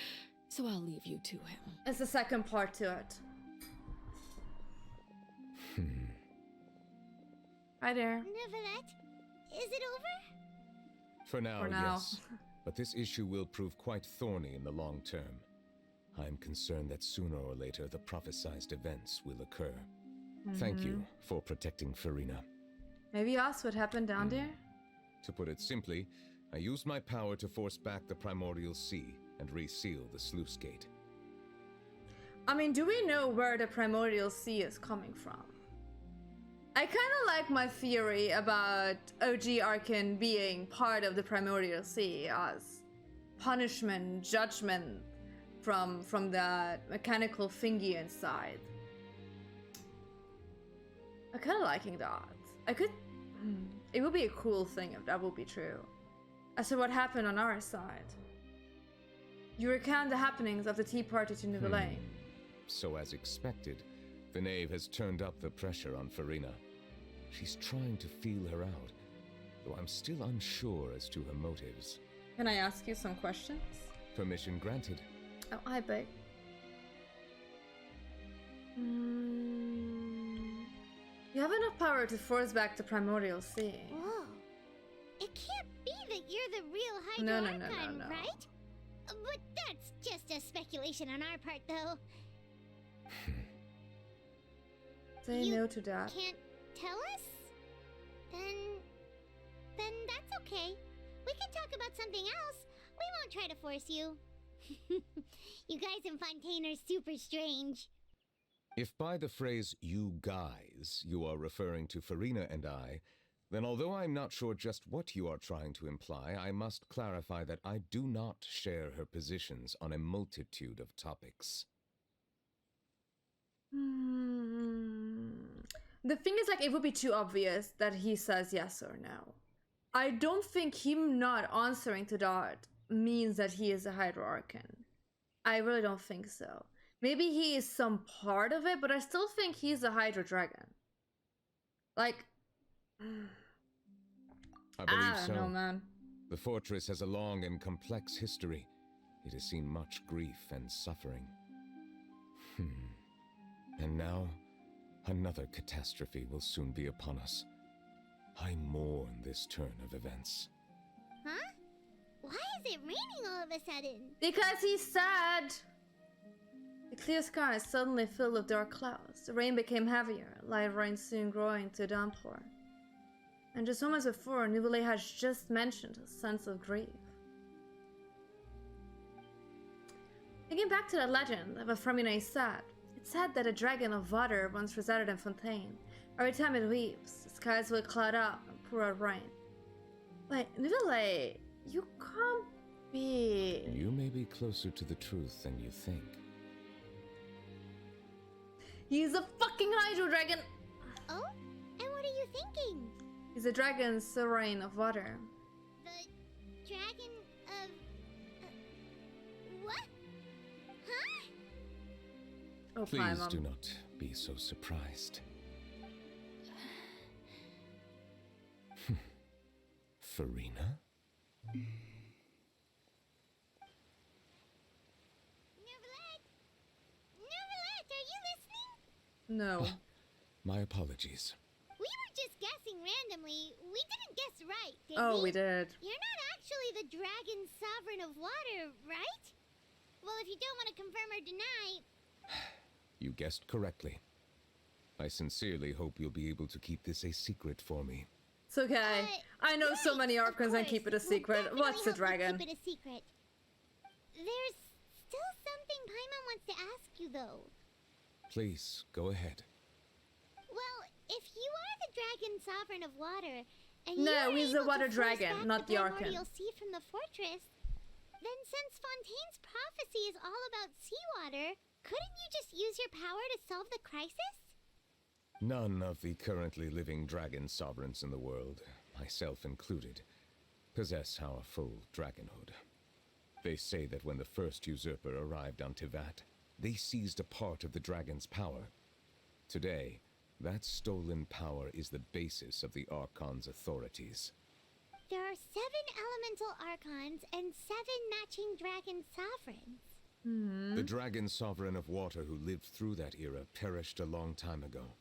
so I'll leave you to him. It's the second part to it. Hi there. Neuvillette, is it over? For now, For now. yes. But this issue will prove quite thorny in the long term. I'm concerned that sooner or later the prophesized events will occur. Thank you for protecting Farina. Maybe ask what happened down there? To put it simply, I used my power to force back the primordial sea and reseal the sluice gate. I mean, do we know where the primordial sea is coming from? I kind of like my theory about OG Archon being part of the Primordial Sea as punishment, judgment from that mechanical thingy inside. I kind of liking that. I could... It would be a cool thing if that would be true. As to what happened on our side. You recount the happenings of the tea party to Nouvelle. So as expected, the knave has turned up the pressure on Farina. She's trying to feel her out, though I'm still unsure as to her motives. Can I ask you some questions? Permission granted. Oh, I beg. You have enough power to force back the Primordial Sea. Whoa. It can't be that you're the real Hydro Archon, right? But that's just a speculation on our part, though. Say no to that. Can't tell us? Then that's okay. We can talk about something else. We won't try to force you. You guys in Fontaine are super strange. If by the phrase "you guys" you are referring to Farina and I, then although I'm not sure just what you are trying to imply, I must clarify that I do not share her positions on a multitude of topics. The thing is, like, it would be too obvious that he says yes or no. I don't think him not answering to that means that he is a Hydro Archon. I really don't think so. Maybe he is some part of it, but I still think he's a Hydro Dragon. Like... I believe so. I don't know, man. The fortress has a long and complex history. It has seen much grief and suffering. And now, another catastrophe will soon be upon us. I mourn this turn of events. Huh? Why is it raining all of a sudden? Because he's sad! The clear sky suddenly filled with dark clouds. The rain became heavier, light rain soon growing to a downpour. And just moments before, Nouvelle had just mentioned a sense of grief. Thinking back to that legend of a Femine sad, it's said that a dragon of water once resided in Fontaine. Every time it weeps, the skies will cloud up and pour out rain. Wait, Nouvelle, you can't be... You may be closer to the truth than you think. He's a fucking Hydro Dragon! Oh? And what are you thinking? He's a dragon sovereign of water. The dragon of... what? Huh? Oh, please do not be so surprised. Farina? Nouvelle, are you listening? No. My apologies. We were just guessing randomly. We didn't guess right, did we? We did. You're not actually the dragon sovereign of water, right? Well, if you don't want to confirm or deny... You guessed correctly. I sincerely hope you'll be able to keep this a secret for me. It's okay. I know so many Archons and keep it a secret. What's a dragon? Keep it a secret. There's still something Paimon wants to ask you, though. Please, go ahead. Well, if you are the dragon sovereign of water, and no, you're he's able the water to force dragon, back not the Archon. Primordial Sea from the fortress, then since Fontaine's prophecy is all about seawater, couldn't you just use your power to solve the crisis? None of the currently living dragon sovereigns in the world, myself included, possess our full dragonhood. They say that when the first usurper arrived on Tivat, they seized a part of the dragon's power. Today, that stolen power is the basis of the Archon's authorities. There are 7 elemental Archons and 7 matching dragon sovereigns. The dragon sovereign of water who lived through that era perished a long time ago.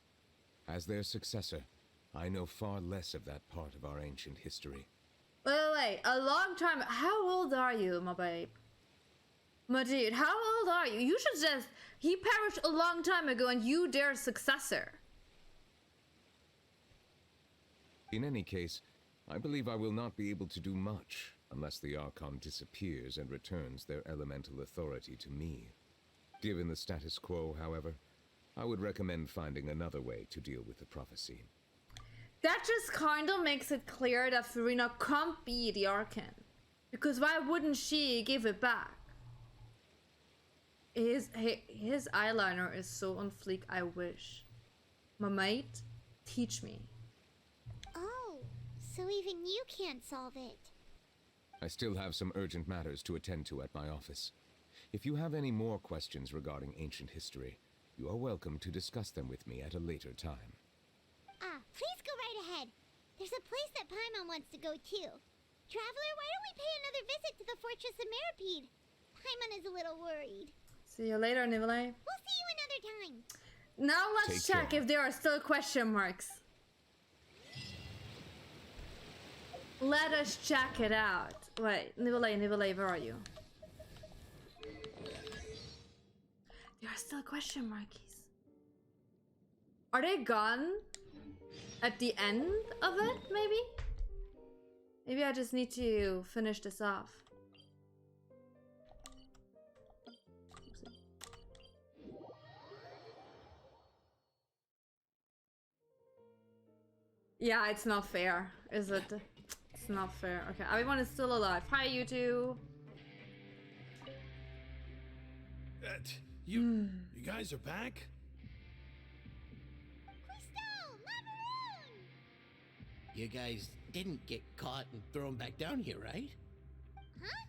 As their successor, I know far less of that part of our ancient history. Wait, a long time... How old are you, my babe? My dude, how old are you? You should just... He perished a long time ago and you their successor. In any case, I believe I will not be able to do much unless the Archon disappears and returns their elemental authority to me. Given the status quo, however, I would recommend finding another way to deal with the prophecy. That just kind of makes it clear that Furina can't be the Archon. Because why wouldn't she give it back? His eyeliner is so on fleek, I wish. My mate, teach me. Oh, so even you can't solve it. I still have some urgent matters to attend to at my office. If you have any more questions regarding ancient history, you are welcome to discuss them with me at a later time. Please go right ahead. There's a place that Paimon wants to go too. Traveler, why don't we pay another visit to the Fortress of Meripede? Paimon is a little worried. See you later, Nivelle. We'll see you another time. Now let's check if there are still question marks. Let us check it out. Wait, Nivelle, where are you? There are still question marks. Are they gone? At the end of it, maybe? Maybe I just need to finish this off. Yeah, it's not fair, is it? It's not fair. Okay, everyone is still alive. Hi, you two. You guys are back? You guys didn't get caught and thrown back down here, right? Huh?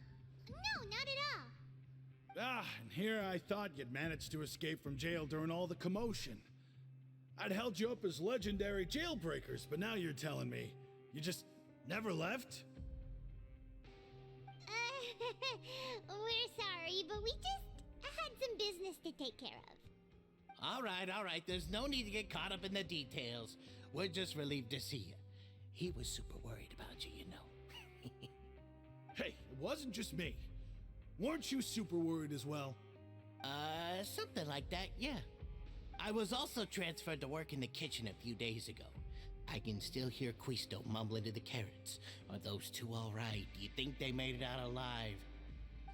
No, not at all. And here I thought you'd managed to escape from jail during all the commotion. I'd held you up as legendary jailbreakers, but now you're telling me you just never left? We're sorry, but we just had some business to take care of. All right. There's no need to get caught up in the details. We're just relieved to see you. He was super worried about you, you know. Hey, it wasn't just me. Weren't you super worried as well? Something like that, yeah. I was also transferred to work in the kitchen a few days ago. I can still hear Quisto mumbling to the carrots. Are those two all right? Do you think they made it out alive?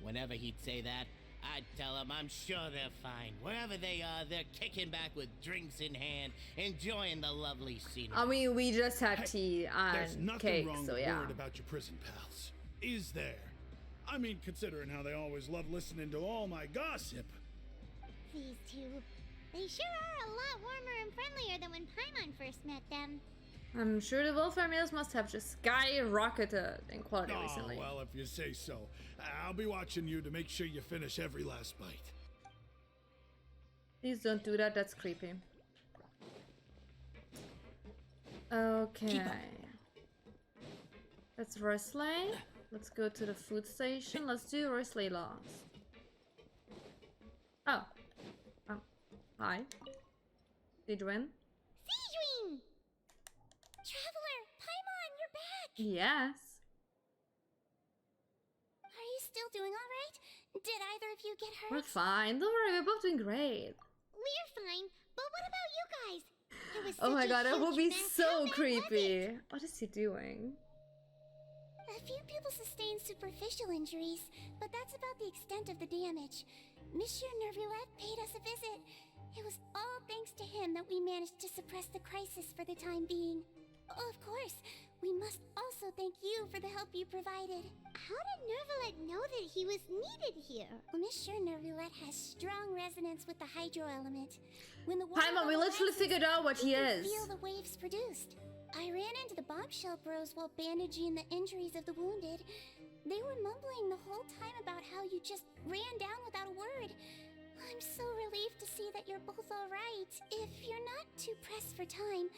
Whenever he'd say that, I'd tell him I'm sure they're fine. Wherever they are, they're kicking back with drinks in hand, enjoying the lovely scenery. I mean, we just had tea There's and nothing cake, wrong so with yeah. worried about your prison pals. Is there? I mean, considering how they always love listening to all my gossip. These two. They sure are a lot warmer and friendlier than when Paimon first met them. I'm sure the welfare meals must have just skyrocketed in quality recently. Well, if you say so. I'll be watching you to make sure you finish every last bite. Please don't do that, that's creepy. Okay. That's Rosley. Let's go to the food station. Let's do Rosley last. Oh. Hi. Sidwin. Sidwin! Traveler, Paimon, you're back! Yes. Are you still doing alright? Did either of you get hurt? We're fine. Don't worry, we're both doing great. We're fine, but what about you guys? It was Oh my such a god, it will huge be mess. so How bad was creepy. it? What is he doing? A few people sustained superficial injuries, but that's about the extent of the damage. Monsieur Nervillette paid us a visit. It was all thanks to him that we managed to suppress the crisis for the time being. Of course, we must also thank you for the help you provided. How did Nervillette know that he was needed here? Well, Monsieur Nervillette has strong resonance with the hydro element. When the water Paimon, we level literally rises, figured out what he can is. feel the waves produced. I ran into the bombshell bros while bandaging the injuries of the wounded. They were mumbling the whole time about how you just ran down without a word. I'm so relieved to see that you're both alright. If you're not too pressed for time,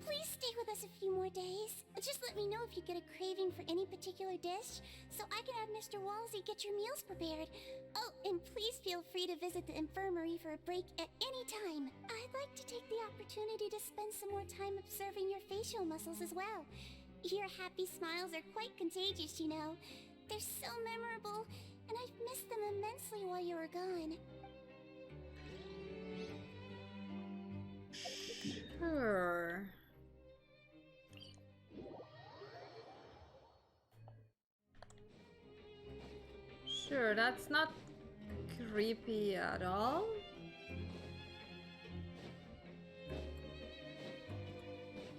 please stay with us a few more days. Just let me know if you get a craving for any particular dish, so I can have Mr. Walsey get your meals prepared. Oh, and please feel free to visit the infirmary for a break at any time. I'd like to take the opportunity to spend some more time observing your facial muscles as well. Your happy smiles are quite contagious, you know. They're so memorable, and I've missed them immensely while you were gone. Sure. Sure, that's not creepy at all.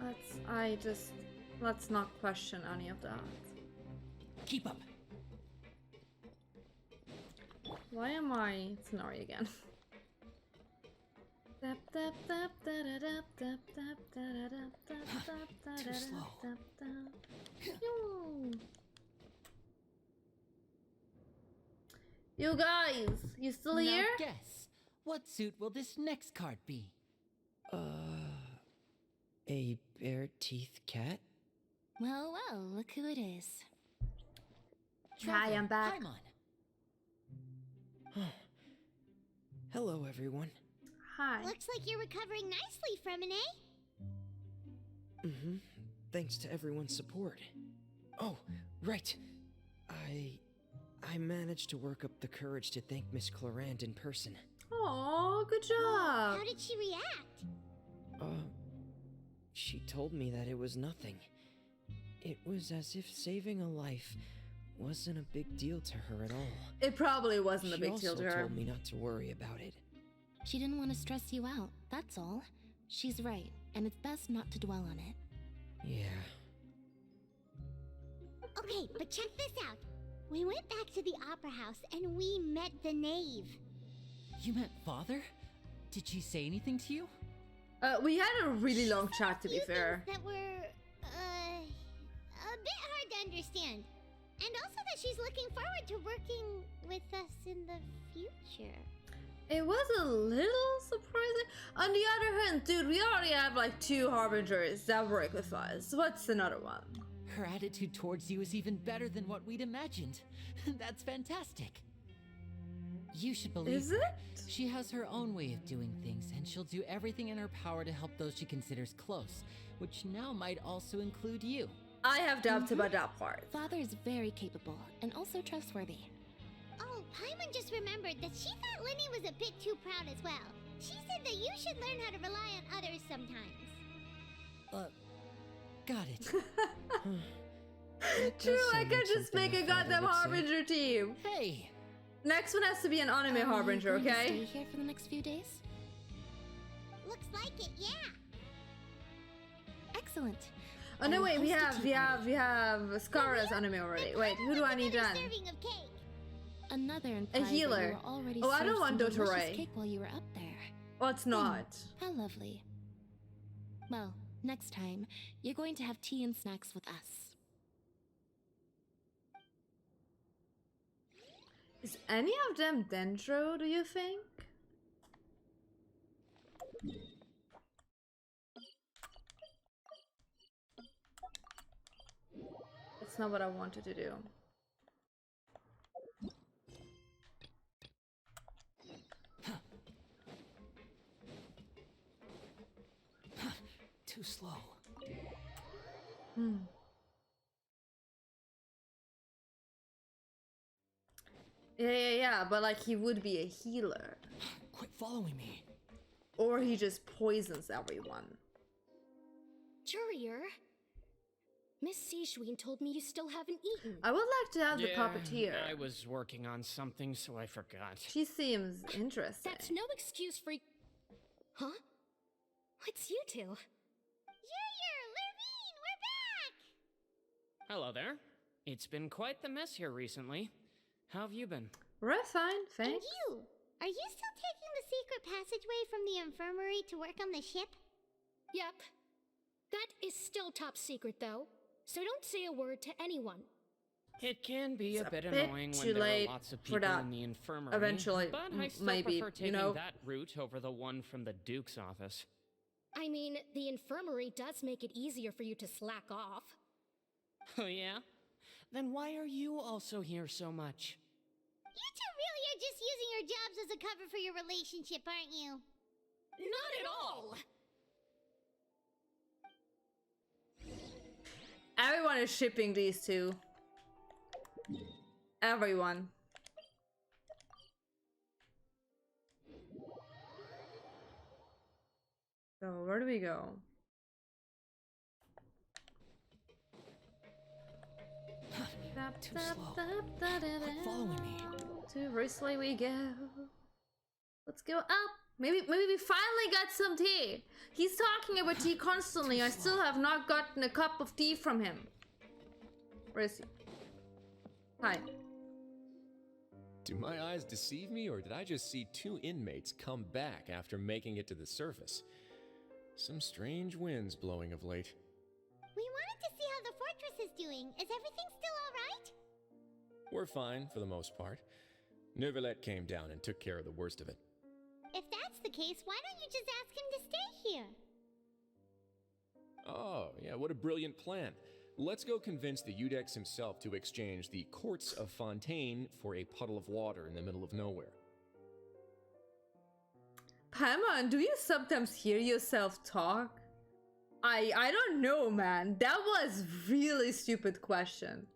Let's Let's not question any of that. Keep up. Why am I Snorri again? Too slow. You guys, you still Now here? guess, what suit will this next card be? A bare-teeth cat? Well, well, look who it is. Hi, I'm back. Hello, everyone. Hi. Looks like you're recovering nicely, Fremine. Mm-hmm. Thanks to everyone's support. Oh, right. I managed to work up the courage to thank Miss Clorand in person. Oh, good job. How did she react? She told me that it was nothing. It was as if saving a life wasn't a big deal to her at all. It probably wasn't a big deal to She also her. told me not to worry about it. She didn't want to stress you out, that's all. She's right, and it's best not to dwell on it. Yeah. Okay, but check this out. We went back to the opera house and we met the knave. You met Father? Did she say anything to you? We had a really long chat, to be fair. That were, a bit hard to understand. And also that she's looking forward to working with us in the future. It was a little surprising. On the other hand, dude, we already have like 2 harbingers that work with us. What's another one? Her attitude towards you is even better than what we'd imagined. That's fantastic. You should believe Is her. it? She has her own way of doing things, and she'll do everything in her power to help those she considers close, which now might also include you. I have doubts about that part. Father is very capable, and also trustworthy. Oh, Paimon just remembered that she thought Linny was a bit too proud as well. She said that you should learn how to rely on others sometimes. Got it. True, I could just make a goddamn harbinger team. Hey! Next one has to be an anime harbinger, Are you going to okay? stay here for the next few days? Looks like it, yeah. Excellent. Oh no, I'll wait, we host a have tea party. Scarra's anime already. Wait, who do I need then? Serving of cake. Another A implied that healer. you were already Oh, I don't served want some delicious Dotorai. cake while you were up there. Oh, it's not. How lovely. Well, next time, you're going to have tea and snacks with us. Is any of them Dendro, do you think? That's not what I wanted to do. Too slow. Yeah, but like he would be a healer. Quit following me. Or he just poisons everyone. Jurier, Miss Seishween told me you still haven't eaten. I would like to have the puppeteer. I was working on something, so I forgot. She seems interesting. That's no excuse for... Huh? It's you two. Junior, Lurvine, we're back! Hello there. It's been quite the mess here recently. How have you been? We're fine, And thanks. you? Are you still taking the secret passageway from the infirmary to work on the ship? Yep. That is still top secret, though. So don't say a word to anyone. It can be It's a bit bit annoying too when there late are lots of for people that. in the infirmary. Eventually, but I still maybe, prefer taking you know. that route over the one from the Duke's office. I mean, the infirmary does make it easier for you to slack off. Oh yeah? Then why are you also here so much? You two really are just using your jobs as a cover for your relationship, aren't you? Not at all! Everyone is shipping these two. Everyone. So, where do we go? Too slow. Quit following me. To Risley we go. Let's go up. Maybe we finally got some tea. He's talking about tea constantly. I still have not gotten a cup of tea from him. Where is he? Hi. Do my eyes deceive me, or did I just see 2 inmates come back after making it to the surface? Some strange winds blowing of late. We wanted to see how the fortress is doing. Is everything still alright? We're fine, for the most part. Neuvillette came down and took care of the worst of it. If that's the case, why don't you just ask him to stay here? Oh, yeah, what a brilliant plan. Let's go convince the Eudex himself to exchange the Courts of Fontaine for a puddle of water in the middle of nowhere. Paimon, do you sometimes hear yourself talk? I don't know, man. That was really stupid question.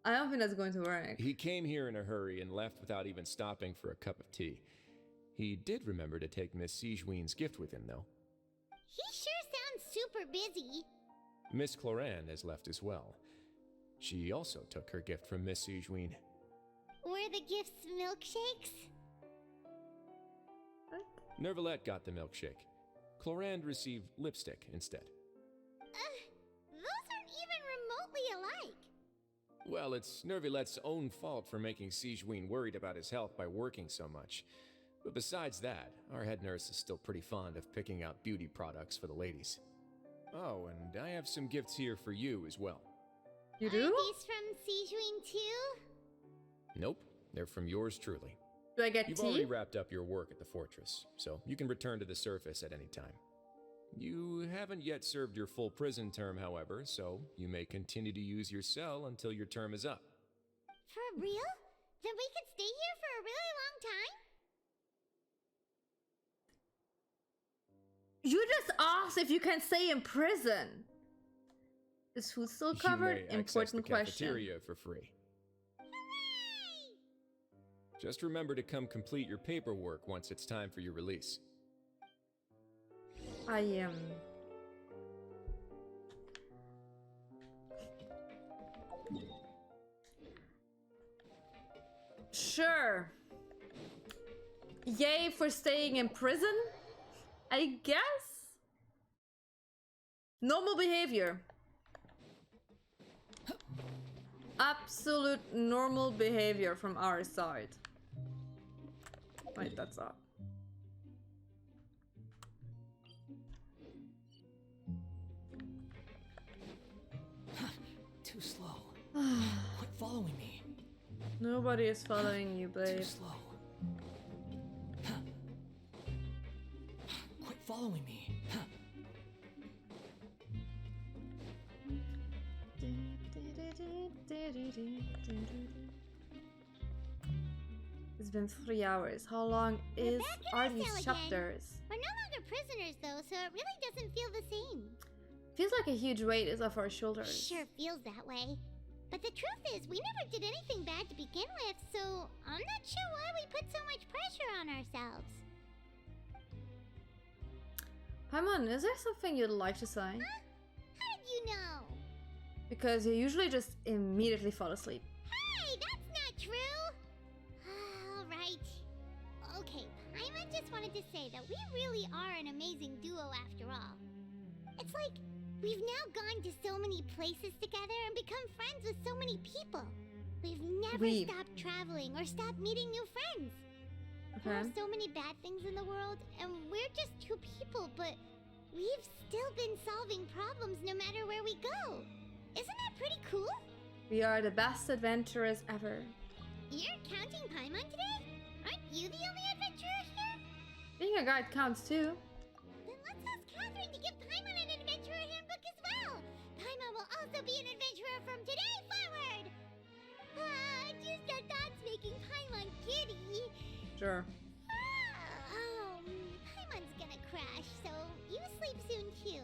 I don't think that's going to work. He came here in a hurry and left without even stopping for a cup of tea. He did remember to take Miss Sigewinne's gift with him, though. He sure sounds super busy. Miss Cloran has left as well. She also took her gift from Miss Sigewinne. Were the gifts milkshakes? Neuvillette got the milkshake. Clorand received lipstick instead. Those aren't even remotely alike. Well, it's Neuvillette's own fault for making Sigewinne worried about his health by working so much. But besides that, our head nurse is still pretty fond of picking out beauty products for the ladies. Oh, and I have some gifts here for you as well. You do? Are these from Sigewinne too? Nope, they're from yours truly. Do I get You've tea? already wrapped up your work at the fortress, so you can return to the surface at any time. You haven't yet served your full prison term, however, so you may continue to use your cell until your term is up. For real? Then we could stay here for a really long time? You just asked if you can stay in prison. Is food still covered? You may access Important the question. cafeteria for free. Just remember to come complete your paperwork once it's time for your release. I am. Sure. Yay for staying in prison, I guess. Normal behavior. Absolute normal behavior from our side. Wait, that's up. Too slow. Quit following me. Nobody is following you, babe. Too slow. Quit following me. It's been 3 hours. How long are these chapters? We're no longer prisoners though, so it really doesn't feel the same. Feels like a huge weight is off our shoulders. Sure feels that way. But the truth is, we never did anything bad to begin with, so I'm not sure why we put so much pressure on ourselves. Paimon, is there something you'd like to say? Huh? How did you know? Because you usually just immediately fall asleep. Hey, that's not true! Alright. Okay, Paimon just wanted to say that we really are an amazing duo after all. It's like, we've now gone to so many places together and become friends with so many people. We've never stopped traveling or stopped meeting new friends. There are so many bad things in the world, and we're just two people, but we've still been solving problems no matter where we go. Isn't that pretty cool? We are the best adventurers ever. You're counting Paimon today? Aren't you the only adventurer here? Being a guide counts too. Then let's ask Catherine to give Paimon an adventurer handbook as well. Paimon will also be an adventurer from today forward. Just our thoughts making Paimon giddy. Sure. Paimon's gonna crash, so you sleep soon too.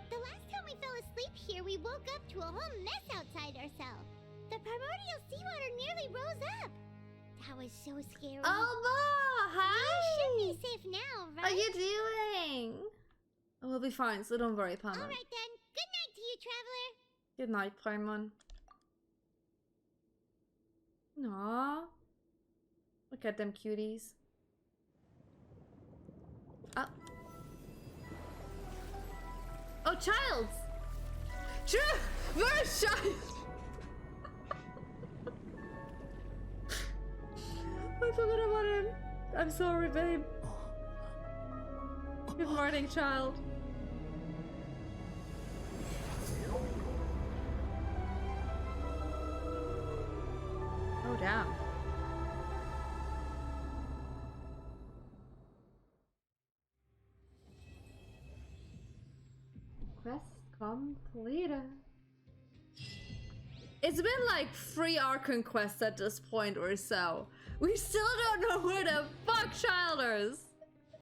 The last time we fell asleep here, we woke up to a whole mess outside our cell. The primordial seawater nearly rose up. That was so scary. Alba, hi! You should be safe now, right? How are you doing? We'll be fine, so don't worry, Paimon. Alright then. Good night to you, traveler. Good night, Paimon. Aww. Look at them cuties. Oh, Childs! True! Where's Child? I forgot about him. I'm sorry, babe. Good morning, Child. Oh, damn. Quest completed. It's been like 3 Archon quests at this point or so. We still don't know where the fuck Child is.